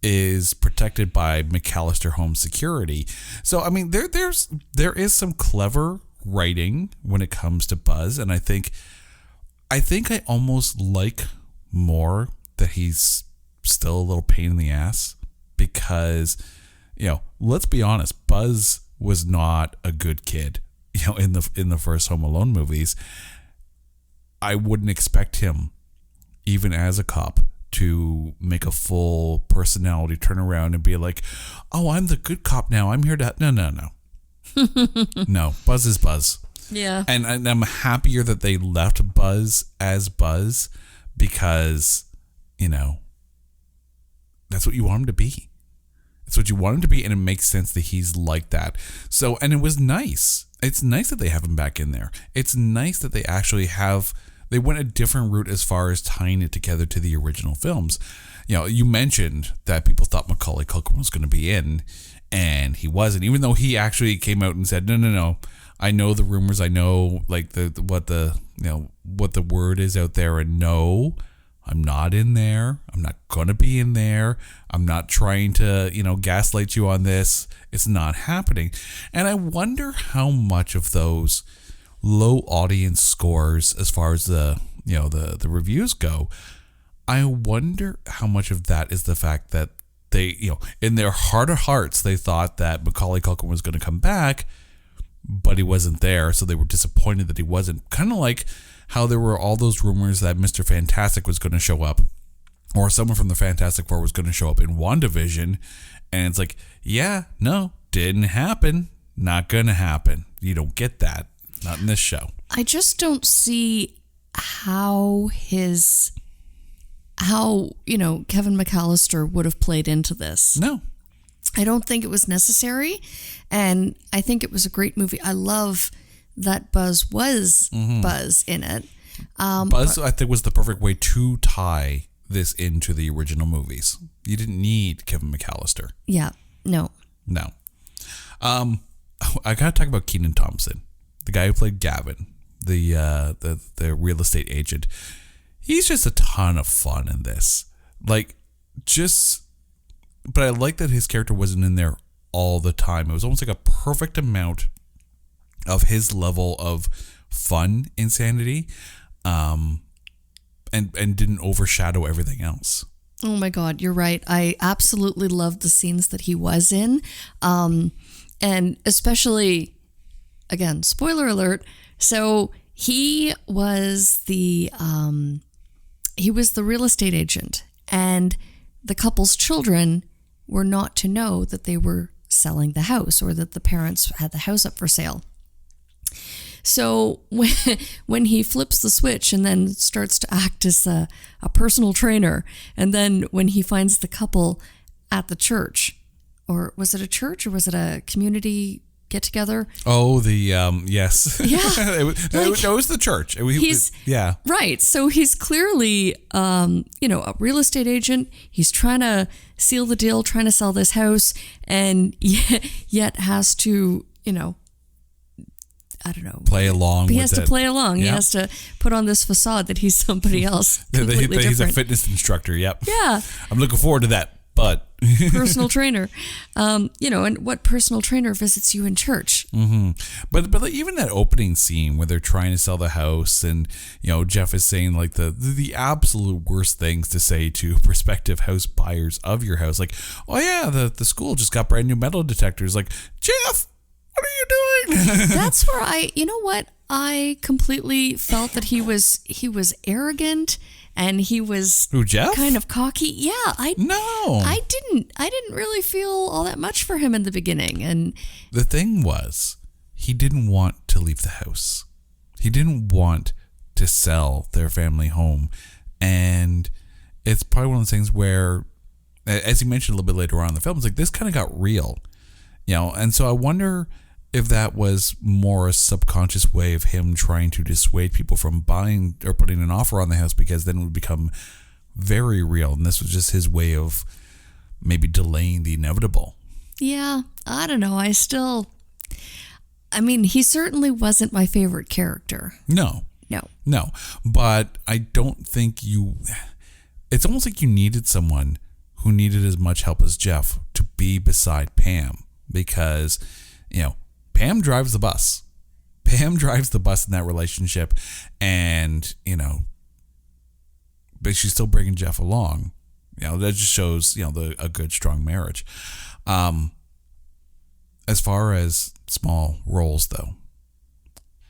is protected by McAllister Home Security. So, I mean, there is some clever writing when it comes to Buzz. And I think I almost like more that he's still a little pain in the ass, because, let's be honest, Buzz was not a good kid. In the first Home Alone movies. I wouldn't expect him, even as a cop, to make a full personality turnaround and be like, "Oh, I'm the good cop now. I'm here to..." No. No, Buzz is Buzz. Yeah. And I'm happier that they left Buzz as Buzz, because, that's what you want him to be. It's what you want him to be, and it makes sense that he's like that. So, and it was nice. It's nice that they have him back in there. It's nice that they actually they went a different route as far as tying it together to the original films. You mentioned that people thought Macaulay Culkin was going to be in, and he wasn't, even though he actually came out and said, no. I know the rumors. I know like what the word is out there, and no, I'm not in there. I'm not going to be in there. I'm not trying to, gaslight you on this. It's not happening. And I wonder how much of those low audience scores, as far as the reviews go, I wonder how much of that is the fact that they, in their heart of hearts, they thought that Macaulay Culkin was going to come back, but he wasn't there. So they were disappointed that he wasn't. Kind of like how there were all those rumors that Mr. Fantastic was going to show up, or someone from the Fantastic Four was going to show up in WandaVision. And it's like, yeah, no, didn't happen. Not going to happen. You don't get that. Not in this show. I just don't see how Kevin McAllister would have played into this. No. I don't think it was necessary. And I think it was a great movie. I love that Buzz was Buzz in it. Buzz, I think, was the perfect way to tie this into the original movies. You didn't need Kevin McAllister. Yeah. No. I gotta talk about Kenan Thompson, the guy who played Gavin, the real estate agent. He's just a ton of fun in this. But I like that his character wasn't in there all the time. It was almost like a perfect amount of his level of fun insanity, and didn't overshadow everything else. Oh my God, you're right. I absolutely loved the scenes that he was in. And especially, again, spoiler alert. So he was the real estate agent, and the couple's children were not to know that they were selling the house, or that the parents had the house up for sale. So when he flips the switch and then starts to act as a personal trainer, and then when he finds the couple at the church, or was it a church, or was it a community get together. Oh, the yes. Yeah. it was the church. Yeah. Right. So he's clearly, a real estate agent. He's trying to seal the deal, trying to sell this house, and yet has to, I don't know. Play along. He has to play along. Yeah. He has to put on this facade that he's somebody else. Completely He's a different. fitness instructor. Yep. Yeah. I'm looking forward to that. But personal trainer, and what personal trainer visits you in church? Mm-hmm. But even that opening scene where they're trying to sell the house, and Jeff is saying like the absolute worst things to say to prospective house buyers of your house, like, oh yeah, the school just got brand new metal detectors. Like, Jeff, what are you doing? That's where I completely felt that he was arrogant. And he was Jeff? kind of cocky. Yeah, I didn't really feel all that much for him in the beginning. And the thing was, he didn't want to leave the house. He didn't want to sell their family home. And it's probably one of those things where, as he mentioned a little bit later on in the film, it's like this kind of got real. And so I wonder if that was more a subconscious way of him trying to dissuade people from buying or putting an offer on the house, because then it would become very real. And this was just his way of maybe delaying the inevitable. Yeah, I don't know. He certainly wasn't my favorite character. No. But I don't think it's almost like you needed someone who needed as much help as Jeff to be beside Pam, because, Pam drives the bus. Pam drives the bus in that relationship, and, but she's still bringing Jeff along. That just shows, a good, strong marriage. As far as small roles, though,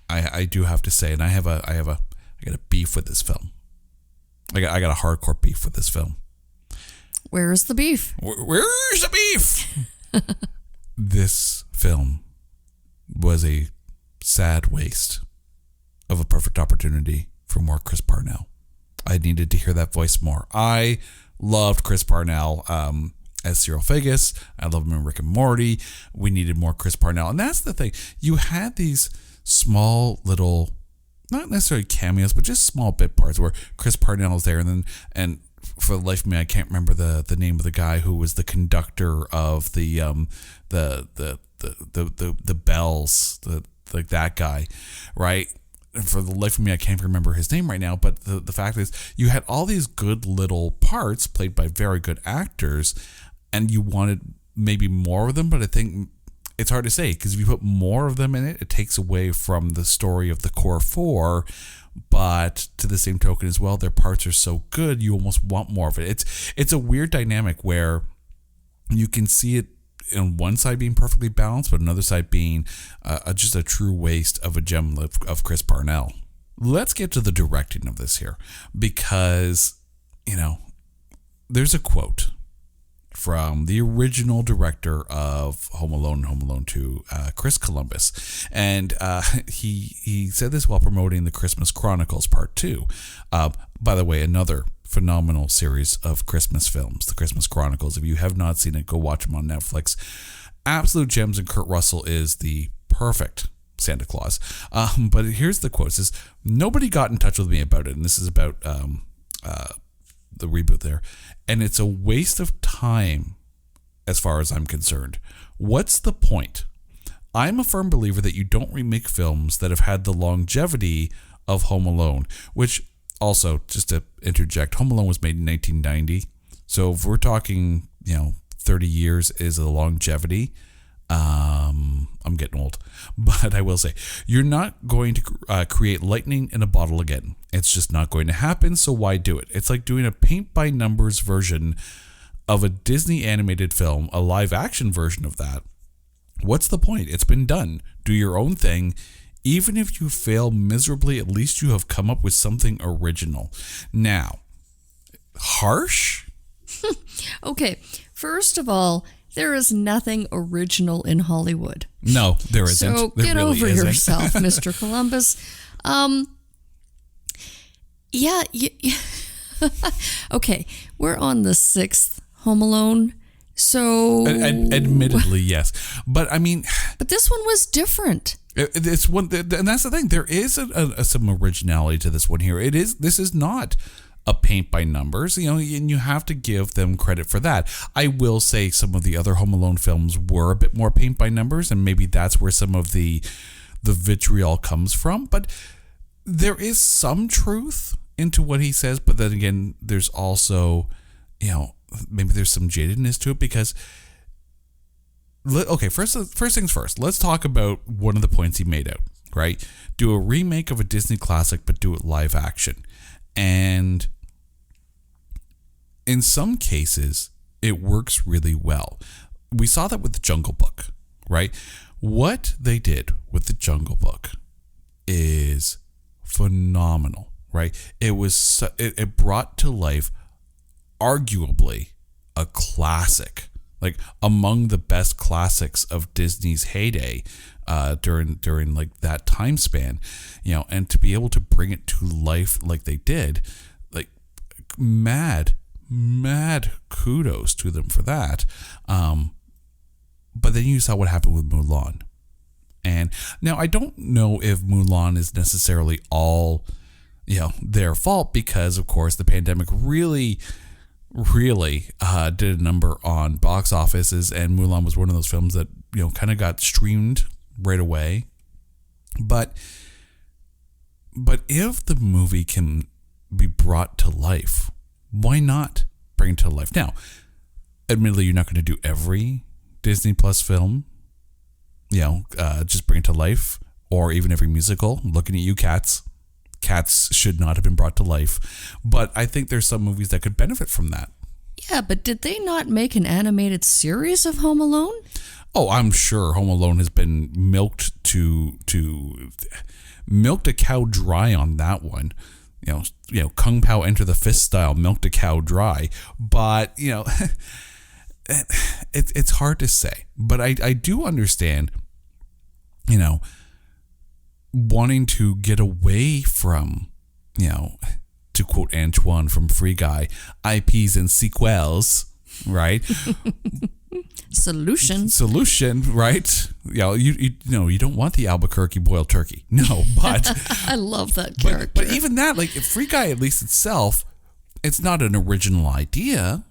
I do have to say, and I got a beef with this film. I got a hardcore beef with this film. Where's the beef? Where's the beef? This film was a sad waste of a perfect opportunity for more Chris Parnell. I needed to hear that voice more. I loved Chris Parnell as Cyril Figgis. I love him in Rick and Morty. We needed more Chris Parnell. And that's the thing. You had these small little, not necessarily cameos, but just small bit parts where Chris Parnell is there. And for the life of me, I can't remember the name of the guy who was the conductor of the bells, like that guy, right? And for the life of me, I can't remember his name right now. But the fact is, you had all these good little parts played by very good actors, and you wanted maybe more of them. But I think it's hard to say, because if you put more of them in it, it takes away from the story of the core four. But to the same token as well, their parts are so good, you almost want more of it. It's a weird dynamic where you can see it on one side being perfectly balanced, but another side being just a true waste of a gem of Chris Parnell. Let's get to the directing of this here, because, there's a quote from the original director of Home Alone and Home Alone 2, Chris Columbus. And he said this while promoting the Christmas Chronicles Part 2. By the way, another phenomenal series of Christmas films, the Christmas Chronicles. If you have not seen it, go watch them on Netflix. Absolute gems, and Kurt Russell is the perfect Santa Claus. But here's the quote. It says, "Nobody got in touch with me about it." And this is about the reboot there. "And it's a waste of time as far as I'm concerned. What's the point? I'm a firm believer that you don't remake films that have had the longevity of Home Alone," which also, just to interject, Home Alone was made in 1990. So if we're talking, 30 years is the longevity, I'm getting old. But I will say, you're not going to create lightning in a bottle again. It's just not going to happen, so why do it? It's like doing a paint-by-numbers version of a Disney animated film, a live-action version of that. What's the point? It's been done. Do your own thing. Even if you fail miserably, at least you have come up with something original. Now, harsh? Okay, first of all, there is nothing original in Hollywood. No, there isn't. So get really over yourself, Mr. Columbus. Okay, we're on the 6th Home Alone. So, Admittedly, yes, but I mean, but this one was different. it's one, and that's the thing. There is some originality to this one here. This is not a paint by numbers, and you have to give them credit for that. I will say some of the other Home Alone films were a bit more paint by numbers, and maybe that's where some of the vitriol comes from. But there is some truth into what he says, but then again, there's also, maybe there's some jadedness to it because, okay, first things first, let's talk about one of the points he made out, right? Do a remake of a Disney classic, but do it live action. And in some cases, it works really well. We saw that with the Jungle Book, right? What they did with the Jungle Book is phenomenal, right? It brought to life arguably a classic, like among the best classics of Disney's heyday during like that time span, and to be able to bring it to life like they did, like mad kudos to them for that. But then you saw what happened with Mulan. And now I don't know if Mulan is necessarily all, their fault, because of course the pandemic really did a number on box offices, and Mulan was one of those films that, kind of got streamed right away. But if the movie can be brought to life, why not bring it to life? Now, admittedly, you're not going to do every Disney Plus film, just bring it to life, or even every musical. I'm looking at you, Cats. Cats should not have been brought to life, but I think there's some movies that could benefit from that. Yeah, but did they not make an animated series of Home Alone? Oh, I'm sure Home Alone has been milked milked a cow dry on that one. Kung Pao Enter the Fist style, milked a cow dry. But it's hard to say. But I do understand, wanting to get away from, to quote Antoine from Free Guy, IPs and sequels, right? Solution, right? You don't want the Albuquerque boiled turkey. No, but I love that character. But even that, like Free Guy, at least itself, it's not an original idea,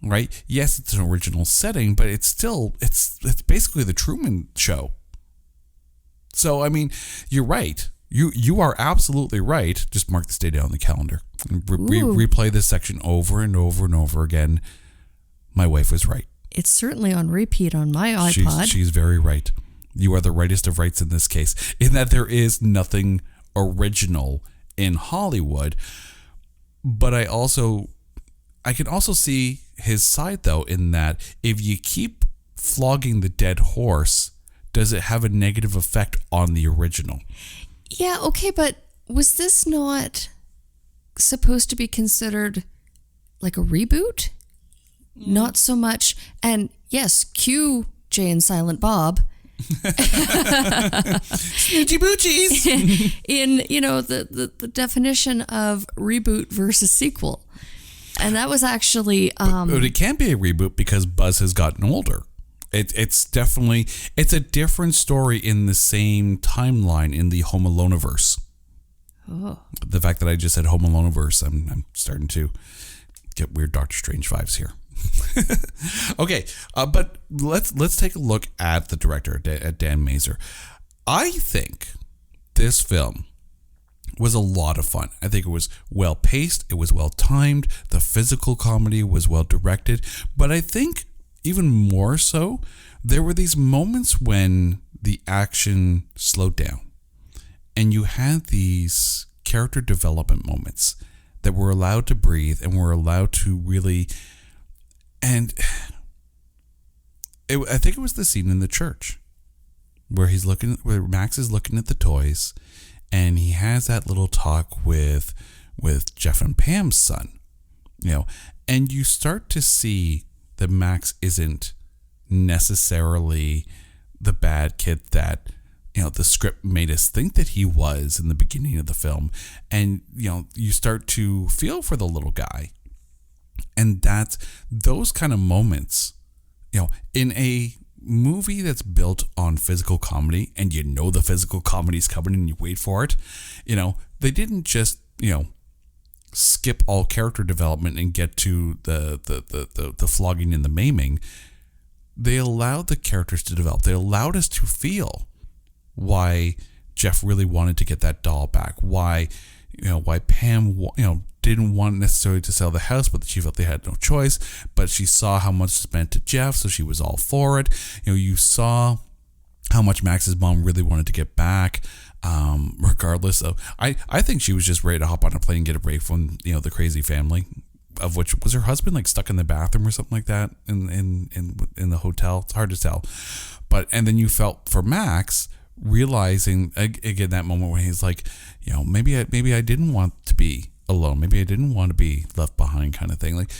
right? Yes, it's an original setting, but it's still it's basically the Truman Show. So I mean, you're right. You are absolutely right. Just mark this day down on the calendar. Replay this section over and over and over again. My wife was right. It's certainly on repeat on my iPod. She's very right. You are the rightest of rights in this case, in that there is nothing original in Hollywood. But I can also see his side, though, in that if you keep flogging the dead horse, does it have a negative effect on the original? Yeah, okay, but was this not supposed to be considered like a reboot? Not so much. And yes, cue Jay and Silent Bob. Snoochie boochies. In, the definition of reboot versus sequel. And that was actually... but it can't be a reboot because Buzz has gotten older. It's definitely... It's a different story in the same timeline in the Home Alone-verse. Oh. The fact that I just said Home Alone-verse, I'm starting to get weird Doctor Strange vibes here. Okay, but let's take a look at the director, at Dan Mazer. I think this film was a lot of fun. I think it was well paced, it was well timed, the physical comedy was well directed, but I think even more so, there were these moments when the action slowed down and you had these character development moments that were allowed to breathe and were allowed to really... And I think it was the scene in the church where Max is looking at the toys, and he has that little talk with Jeff and Pam's son, and you start to see that Max isn't necessarily the bad kid that the script made us think that he was in the beginning of the film, and you start to feel for the little guy. And that's those kind of moments in a movie that's built on physical comedy, and the physical comedy's coming and you wait for it, they didn't just, skip all character development and get to the flogging and the maiming. They allowed the characters to develop. They allowed us to feel why Jeff really wanted to get that doll back. Why Pam, didn't want necessarily to sell the house, but she felt they had no choice. But she saw how much it meant to Jeff, so she was all for it. You saw how much Max's mom really wanted to get back. Regardless of, I think she was just ready to hop on a plane and get a break from the crazy family, of which was her husband like stuck in the bathroom or something like that in the hotel. It's hard to tell, and then you felt for Max realizing again that moment when he's like, maybe I didn't want to be alone, maybe I didn't want to be left behind, kind of thing. Like,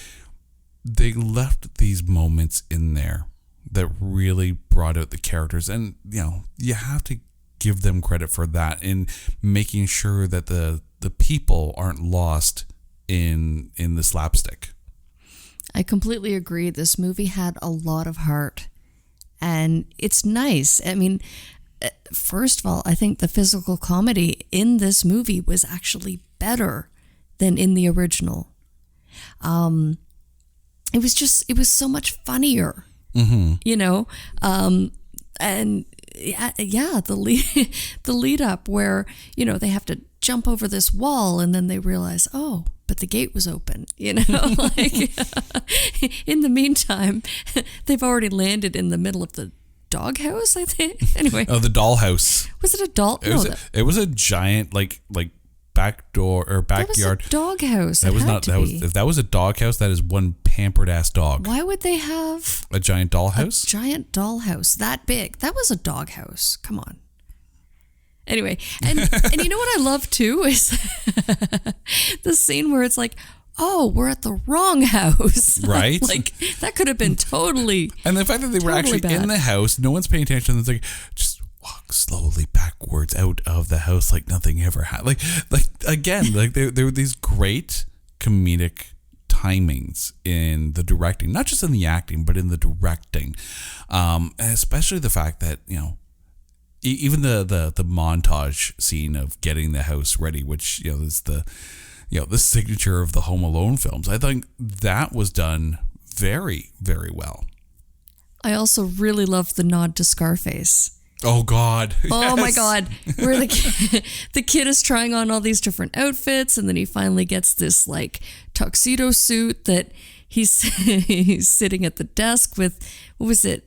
they left these moments in there that really brought out the characters, and you have to give them credit for that in making sure that the people aren't lost in the slapstick. I completely agree. This movie had a lot of heart, and it's nice. I mean, first of all, I think the physical comedy in this movie was actually better than in the original. It was so much funnier, and the lead up where, they have to jump over this wall and then they realize, oh, but the gate was open, like in the meantime, they've already landed in the middle of the doghouse, I think. Anyway. Oh, the dollhouse. Was it a doll? It was a giant like back door or backyard. That was a doghouse. If that was a doghouse, that is one pampered ass dog. Why would they have a giant dollhouse? A giant dollhouse that big? That was a doghouse. Come on. Anyway, and you know what I love too is the scene where it's like, oh, we're at the wrong house. Right. Like, that could have been totally. And the fact that they were actually bad. In the house, no one's paying attention. It's like, just walk slowly backwards out of the house like nothing ever happened. Like again, like there were these great comedic timings in the directing, not just in the acting, but in the directing. Especially the fact that, even the montage scene of getting the house ready, which, is the signature of the Home Alone films. I think that was done very, very well. I also really loved the nod to Scarface. Oh, God. Oh, yes. My God. Where the kid is trying on all these different outfits, and then he finally gets this, like, tuxedo suit that he's sitting at the desk with, what was it?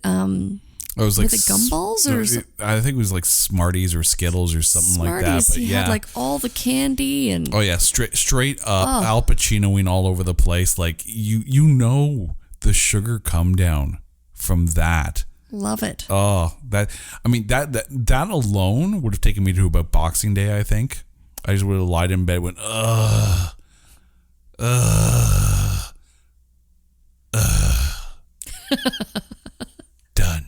It was like gumballs or something? I think it was like Smarties or Skittles or something like that. But he had like all the candy and. Oh yeah, straight up Al Pacinoing all over the place. Like the sugar come down from that. Love it. Oh, that alone would have taken me to about Boxing Day. I think I just would have lied in bed, went done.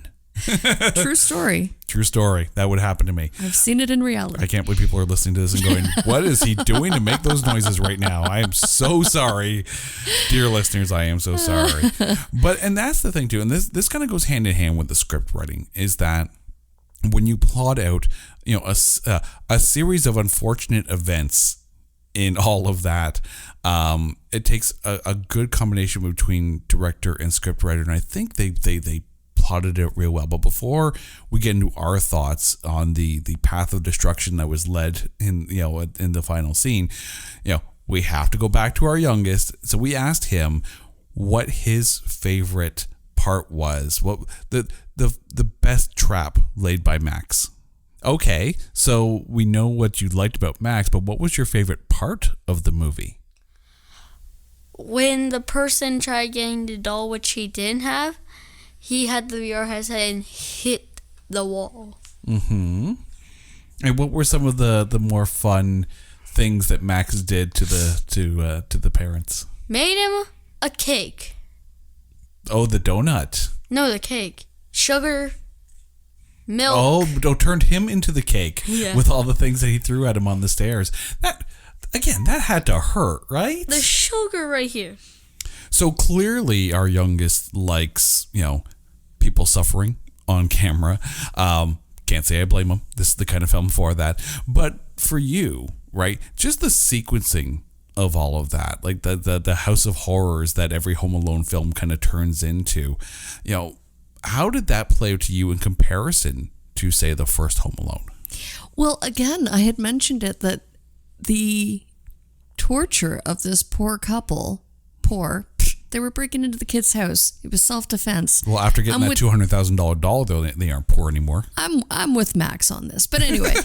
True story. True story. That would happen to me. I've seen it in reality. I can't believe people are listening to this and going, what is he doing to make those noises right now? I am so sorry. Dear listeners, I am so sorry. And that's the thing too, and this kind of goes hand in hand with the script writing, is that when you plot out, a series of unfortunate events in all of that, it takes a good combination between director and script writer, and I think they plotted it real well. But before we get into our thoughts on the path of destruction that was led in the final scene, we have to go back to our youngest. So we asked him what his favorite part was, what the best trap laid by Max. Okay, so we know what you liked about Max, but what was your favorite part of the movie? When the person tried getting the doll, which he didn't have, he had the VR headset and hit the wall. Mm-hmm. And what were some of the more fun things that Max did to the parents? Made him a cake. Oh, the donut. No, the cake. Sugar, milk. Oh, turned him into the cake with all the things that he threw at him on the stairs. That had to hurt, right? The sugar right here. So clearly our youngest likes, people suffering on camera. Can't say I blame them. This is the kind of film for that. But for you, right, just the sequencing of all of that, like the house of horrors that every Home Alone film kind of turns into, how did that play out to you in comparison to, say, the first Home Alone? Well, again, I had mentioned it, that the torture of this poor couple, they were breaking into the kid's house. It was self-defense. Well, after getting that $200,000 doll, though, they aren't poor anymore. I'm with Max on this. But anyway,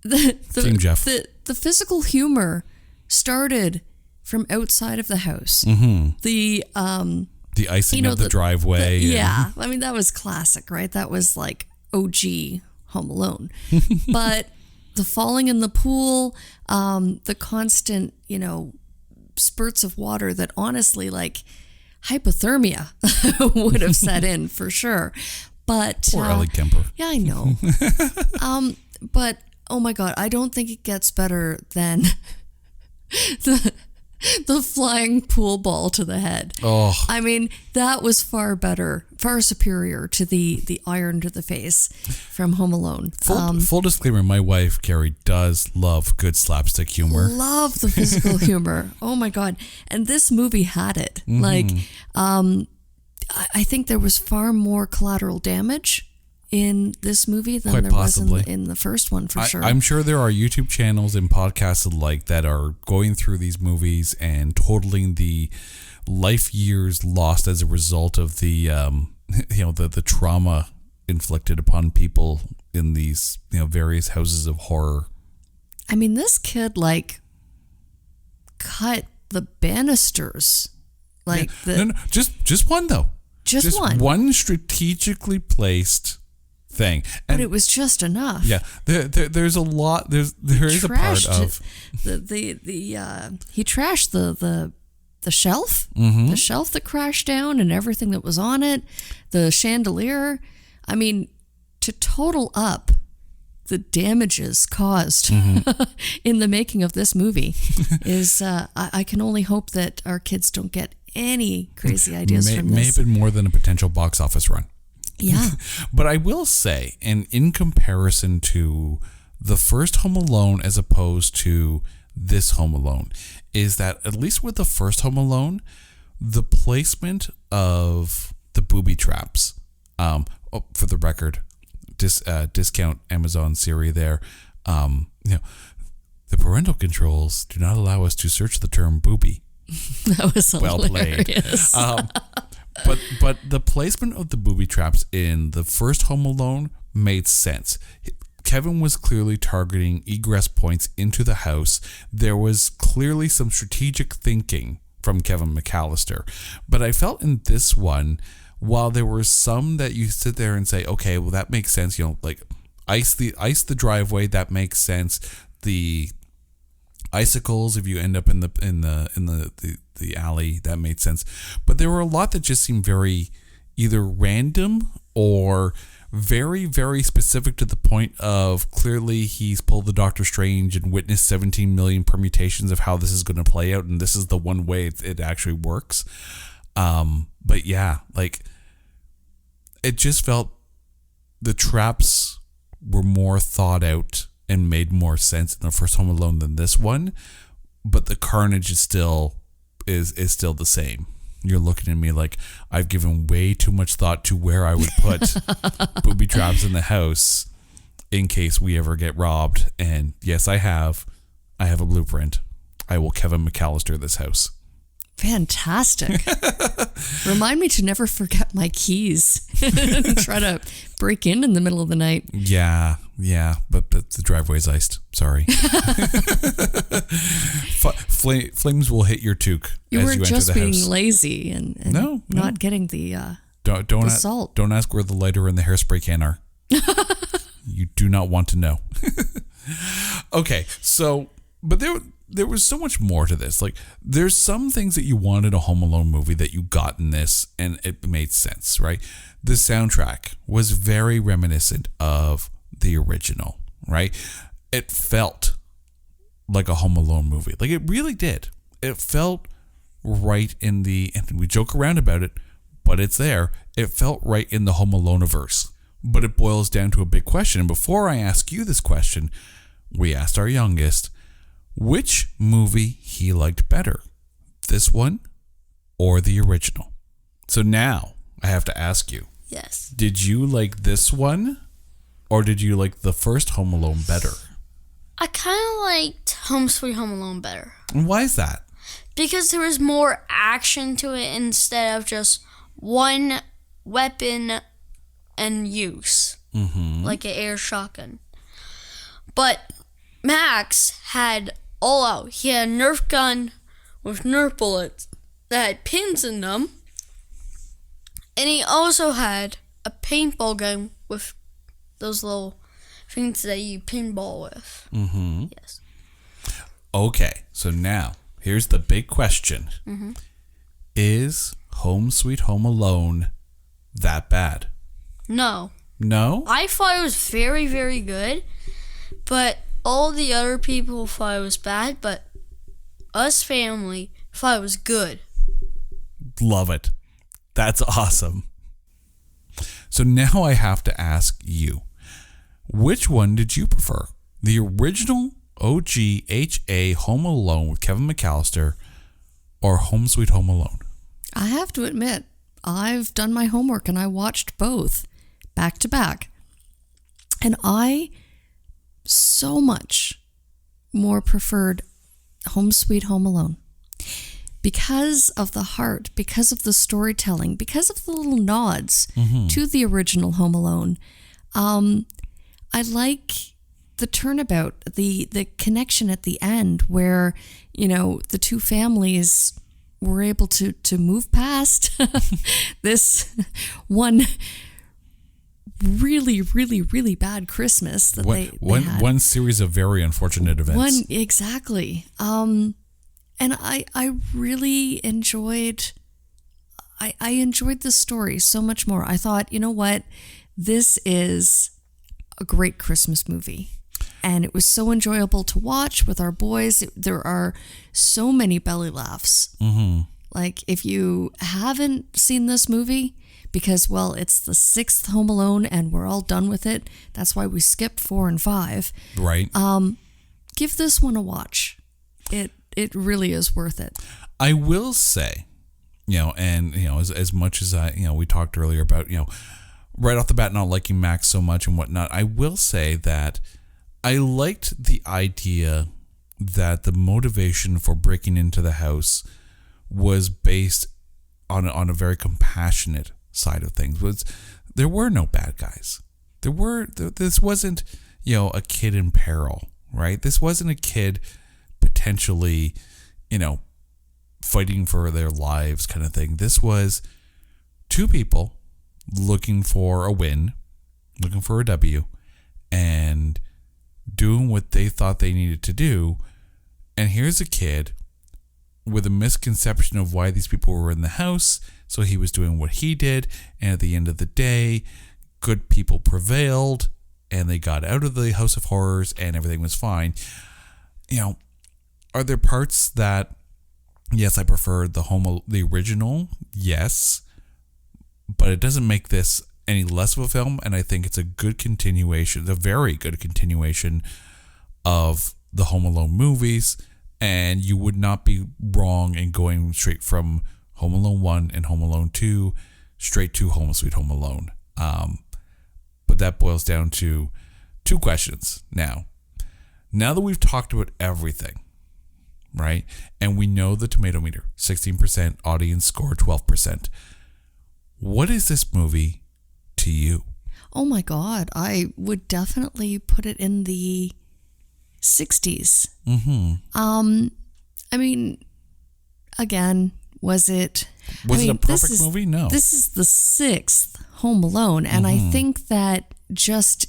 Team Jeff. The physical humor started from outside of the house. Mm-hmm. The icing of the driveway. Yeah. I mean, that was classic, right? That was like OG Home Alone. But the falling in the pool, the constant, spurts of water that honestly, like, hypothermia would have set in for sure. But poor Ellie Kemper. Yeah, I know. But oh my God, I don't think it gets better than the flying pool ball to the head. Oh, I mean, that was far better, far superior to the iron to the face from Home Alone. Full disclaimer, my wife, Carrie, does love good slapstick humor. Love the physical humor. Oh my God. And this movie had it. Mm-hmm. Like, I think there was far more collateral damage in this movie than Quite there possibly. was in the first one, for sure. I'm sure there are YouTube channels and podcasts alike that are going through these movies and totaling the life years lost as a result of the the trauma inflicted upon people in these various houses of horror. I mean, this kid cut the banisters, no, just one though. Just one. One strategically placed thing, and but it was just enough. Yeah, there's a lot. There is a part of he trashed the shelf, mm-hmm. the shelf that crashed down and everything that was on it, the chandelier. I mean, to total up the damages caused mm-hmm. in the making of this movie is I can only hope that our kids don't get any crazy ideas from this. May have been more than a potential box office run. Yeah. But I will say, and in comparison to the first Home Alone as opposed to this Home Alone, is that at least with the first Home Alone, the placement of the booby traps, for the record, discount Amazon Siri there, the parental controls do not allow us to search the term booby. That was well hilarious. played. But the placement of the booby traps in the first Home Alone made sense. Kevin was clearly targeting egress points into the house. There was clearly some strategic thinking from Kevin McAllister. But I felt in this one, while there were some that you sit there and say, okay, well, that makes sense. Like ice the driveway, that makes sense. The icicles, if you end up in the alley, that made sense. But there were a lot that just seemed very either random or very, very specific to the point of clearly he's pulled the Doctor Strange and witnessed 17 million permutations of how this is going to play out, and this is the one way it actually works. But yeah, like it just felt the traps were more thought out and made more sense in the first Home Alone than this one, but the carnage is still the same. You're looking at me like I've given way too much thought to where I would put booby traps in the house in case we ever get robbed. And yes, I have a blueprint. I will Kevin McAllister this house. Fantastic. Remind me to never forget my keys and try to break in the middle of the night. Yeah, but the driveway's iced. Sorry. Flames will hit your toque You as weren't you enter just the being house. lazy and No. not getting the salt. Don't ask where the lighter and the hairspray can are. You do not want to know. Okay, so, but there was so much more to this. Like, there's some things that you wanted a Home Alone movie that you got in this, and it made sense, right? The soundtrack was very reminiscent of the original, right? It felt like a Home Alone movie. Like, it really did. It felt right and we joke around about it, but it's there. It felt right in the Home Alone-averse. But it boils down to a big question. And before I ask you this question, we asked our youngest which movie he liked better, this one or the original. So now I have to ask you. Yes. Did you like this one or did you like the first Home Alone better? I kind of liked Home Sweet Home Alone better. And why is that? Because there was more action to it instead of just one weapon and use. Like an air shotgun. But Max had all out. He had a Nerf gun with Nerf bullets that had pins in them. And he also had a paintball gun with those little things that you pinball with. Yes. Okay, so now here's the big question. Is Home Sweet Home Alone that bad? No. No? I thought it was very, very good. But all the other people thought it was bad. But us family thought it was good. Love it. That's awesome. So now I have to ask you, which one did you prefer? The original OG HA Home Alone with Kevin McAllister or Home Sweet Home Alone? I have to admit, I've done my homework and I watched both back to back. And I so much more preferred Home Sweet Home Alone. Because of the heart, because of the storytelling, because of the little nods to the original Home Alone. I like the turnabout, the connection at the end where, you know, the two families were able to move past this one really, really, really bad Christmas that they had. One series of very unfortunate events. Exactly. And I really enjoyed I enjoyed the story so much more. I thought, you know what? This is a great Christmas movie. And it was so enjoyable to watch with our boys. There are so many belly laughs. Like, if you haven't seen this movie, because, well, it's the 6th Home Alone and we're all done with it. That's why we skipped 4 and 5. Right. Give this one a watch. It really is worth it. I will say, you know, and, you know, as much as we talked earlier about, you know, right off the bat not liking Max so much and whatnot, I will say that I liked the idea that the motivation for breaking into the house was based on a very compassionate side of things. There were no bad guys. This wasn't, you know, a kid in peril, right? This wasn't a kid potentially, you know, fighting for their lives kind of thing. This was two people looking for a win, looking for a W, and doing what they thought they needed to do. And here's a kid with a misconception of why these people were in the house, so he was doing what he did, and at the end of the day, good people prevailed, and they got out of the House of Horrors, and everything was fine. You know, are there parts that, yes, I preferred the original? Yes. But it doesn't make this any less of a film, and I think it's a good continuation, a very good continuation of the Home Alone movies, and you would not be wrong in going straight from Home Alone 1 and Home Alone 2 straight to Home Sweet Home Alone. But that boils down to two questions now. Now that we've talked about everything, right? And we know the tomato meter, 16%, audience score 12%. What is this movie to you? Oh my God, I would definitely put it in the 60s. I mean, again, was it a perfect movie? No. This is the 6th Home Alone, and I think that just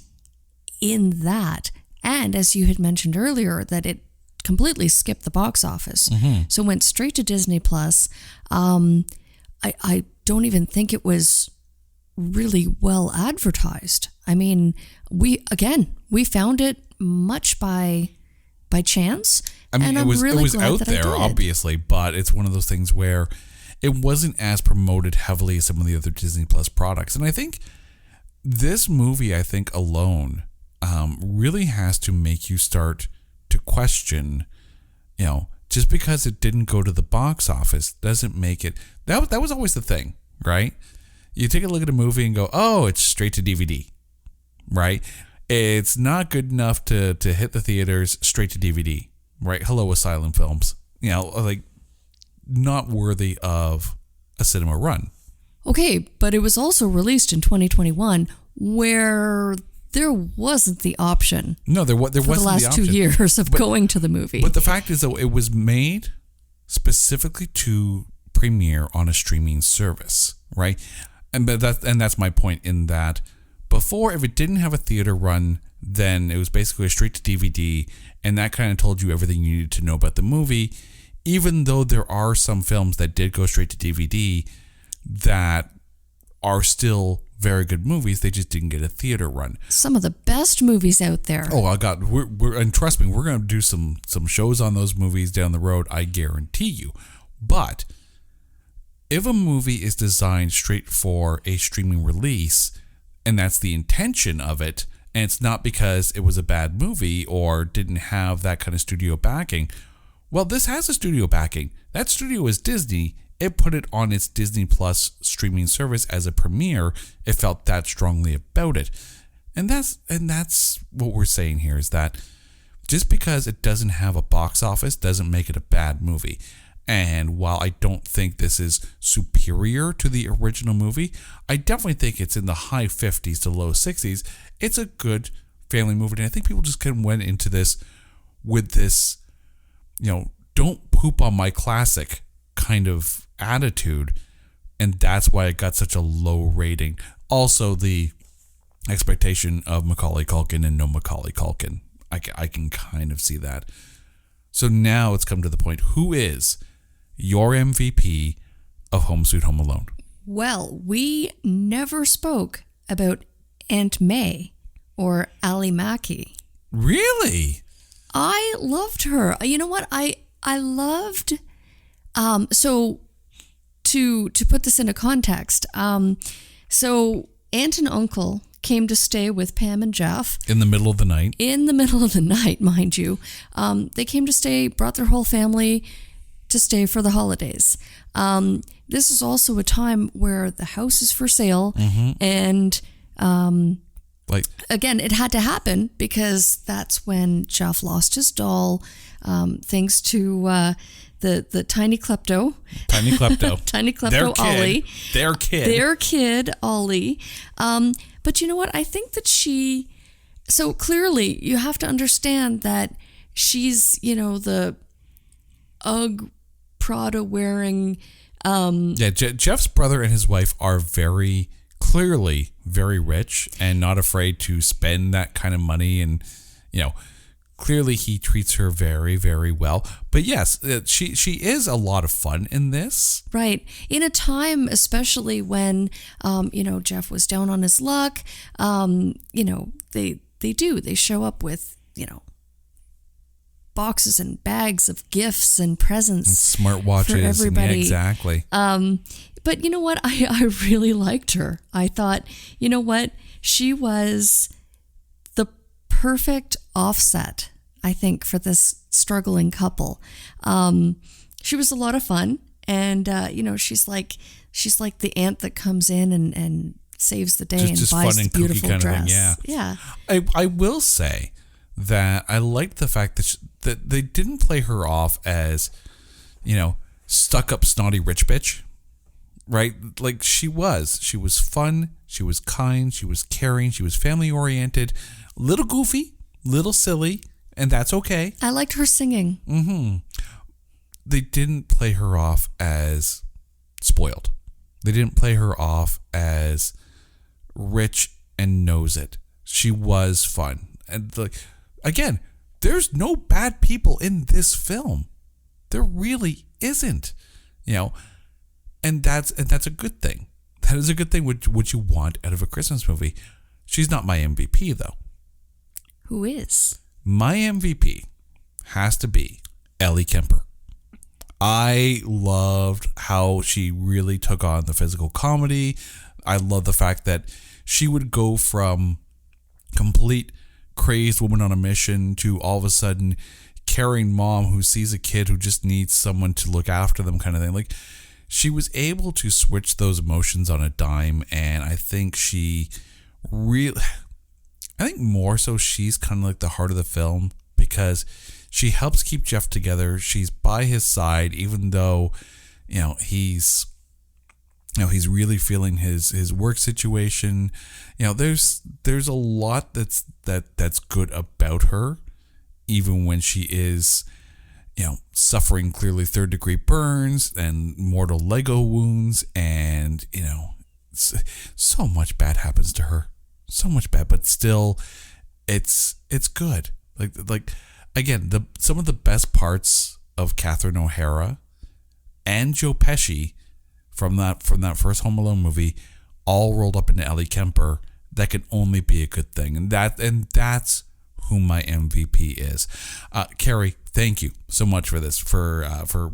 in that, and as you had mentioned earlier, that it completely skipped the box office. So went straight to Disney Plus. I don't even think it was really well advertised. I mean, we found it much by chance. I mean, and it was really out glad that I there, did. obviously, but it's one of those things where it wasn't as promoted heavily as some of the other Disney Plus products. And I think this movie, alone, really has to make you start to question, just because it didn't go to the box office doesn't make it. That was always the thing, right? You take a look at a movie and go, oh, it's straight to DVD, right? It's not good enough to hit the theaters, straight to DVD, right? Hello, Asylum Films. Not worthy of a cinema run. Okay, but it was also released in 2021 where there wasn't the option. No, there wasn't for the last 2 years of going to the movie. But the fact is, though, it was made specifically to premiere on a streaming service, right? And that's my point in that before, if it didn't have a theater run, then it was basically a straight to DVD, and that kind of told you everything you needed to know about the movie. Even though there are some films that did go straight to DVD that are still very good movies, they just didn't get a theater run. Some of the best movies out there. Oh, I got. And trust me, we're going to do some shows on those movies down the road. I guarantee you. But if a movie is designed straight for a streaming release, and that's the intention of it, and it's not because it was a bad movie or didn't have that kind of studio backing, well, this has a studio backing. That studio is Disney. It put it on its Disney Plus streaming service as a premiere. It felt that strongly about it. And that's what we're saying here, is that just because it doesn't have a box office doesn't make it a bad movie. And while I don't think this is superior to the original movie, I definitely think it's in the high 50s to low 60s. It's a good family movie. And I think people just kind of went into this with this, don't poop on my classic kind of attitude. And that's why it got such a low rating. Also, the expectation of Macaulay Culkin and no Macaulay Culkin. I can kind of see that. So now it's come to the point, who is your MVP of Home Sweet Home Alone? Well, we never spoke about Aunt May or Ali Mackey. Really? I loved her. You know what? I loved. So to put this into context, so aunt and uncle came to stay with Pam and Jeff in the middle of the night. In the middle of the night, mind you. They came to stay, brought their whole family to stay for the holidays. This is also a time where the house is for sale, and again, it had to happen because that's when Jeff lost his doll, thanks to the tiny klepto. Tiny klepto Ollie. Their kid, Ollie. But you know what? I think that so clearly you have to understand that she's, the Ugg Prada wearing. Jeff's brother and his wife are very clearly very rich and not afraid to spend that kind of money. And, clearly he treats her very, very well. But yes, she is a lot of fun in this. Right. In a time, especially when, Jeff was down on his luck, they show up with, boxes and bags of gifts and presents. And smartwatches. For everybody. Yeah, exactly. But you know what? I really liked her. I thought, you know what? She was the perfect offset, I think, for this struggling couple. She was a lot of fun. And, she's like the aunt that comes in and saves the day just and buys fun and the beautiful kooky kind dress. Of thing, yeah. I will say that I liked the fact that they didn't play her off as, stuck up snotty rich bitch, right? Like she was fun, she was kind, she was caring, she was family oriented, little goofy, little silly, and that's okay. I liked her singing. Mm-hmm. They didn't play her off as spoiled. They didn't play her off as rich and knows it. She was fun. And again, there's no bad people in this film. There really isn't, and that's a good thing. That is a good thing, what you want out of a Christmas movie. She's not my MVP though. Who is? My MVP has to be Ellie Kemper. I loved how she really took on the physical comedy. I love the fact that she would go from complete crazed woman on a mission to all of a sudden caring mom who sees a kid who just needs someone to look after them kind of thing. Like, she was able to switch those emotions on a dime, and I think more so she's kind of like the heart of the film, because she helps keep Jeff together. She's by his side, even though, he's really feeling his work situation. There's a lot that's good about her, even when she is, suffering clearly 3rd-degree burns and mortal Lego wounds, and so much bad happens to her, so much bad, but still, it's good. Like again, some of the best parts of Catherine O'Hara and Joe Pesci from that first Home Alone movie all rolled up into Ellie Kemper. That can only be a good thing, and that's who my MVP is. Carrie, thank you so much for this, for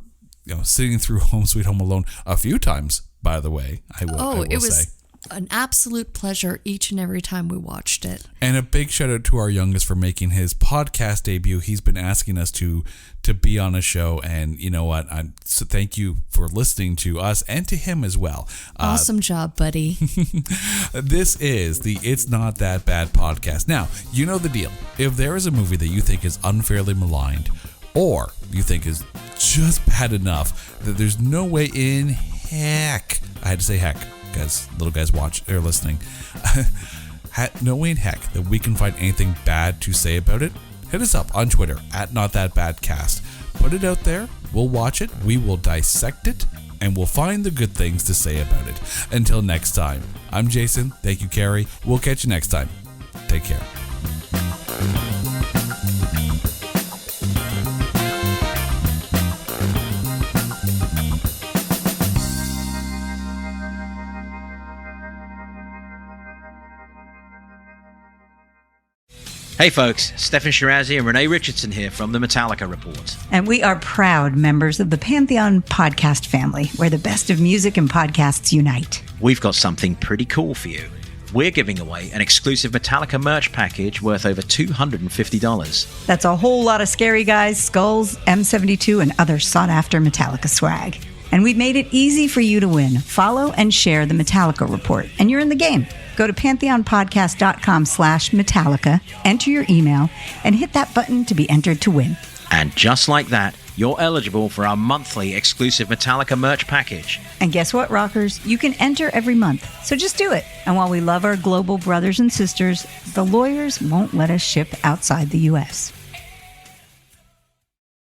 sitting through Home Sweet Home Alone a few times, by the way. I will it was say. An absolute pleasure each and every time we watched it. And a big shout out to our youngest for making his podcast debut. He's been asking us to be on a show, and you know what? So thank you for listening to us and to him as well. Awesome job, buddy. This is the It's Not That Bad podcast. Now, you know the deal. If there is a movie that you think is unfairly maligned, or you think is just bad enough that there's no way in heck, I had to say heck, guys, little guys listening, no way in heck that we can find anything bad to say about it, hit us up on Twitter at NotThatBadCast. Put it out there. We'll watch it. We will dissect it, and we'll find the good things to say about it. Until next time, I'm Jason. Thank you, Carrie. We'll catch you next time. Take care. Hey folks, Stefan Shirazi and Renee Richardson here from the Metallica Report. And we are proud members of the Pantheon podcast family, where the best of music and podcasts unite. We've got something pretty cool for you. We're giving away an exclusive Metallica merch package worth over $250. That's a whole lot of Scary Guys, Skulls, M72, and other sought-after Metallica swag. And we've made it easy for you to win. Follow and share the Metallica Report, and you're in the game. Go to pantheonpodcast.com/Metallica, enter your email, and hit that button to be entered to win. And just like that, you're eligible for our monthly exclusive Metallica merch package. And guess what, rockers? You can enter every month, so just do it. And while we love our global brothers and sisters, the lawyers won't let us ship outside the U.S.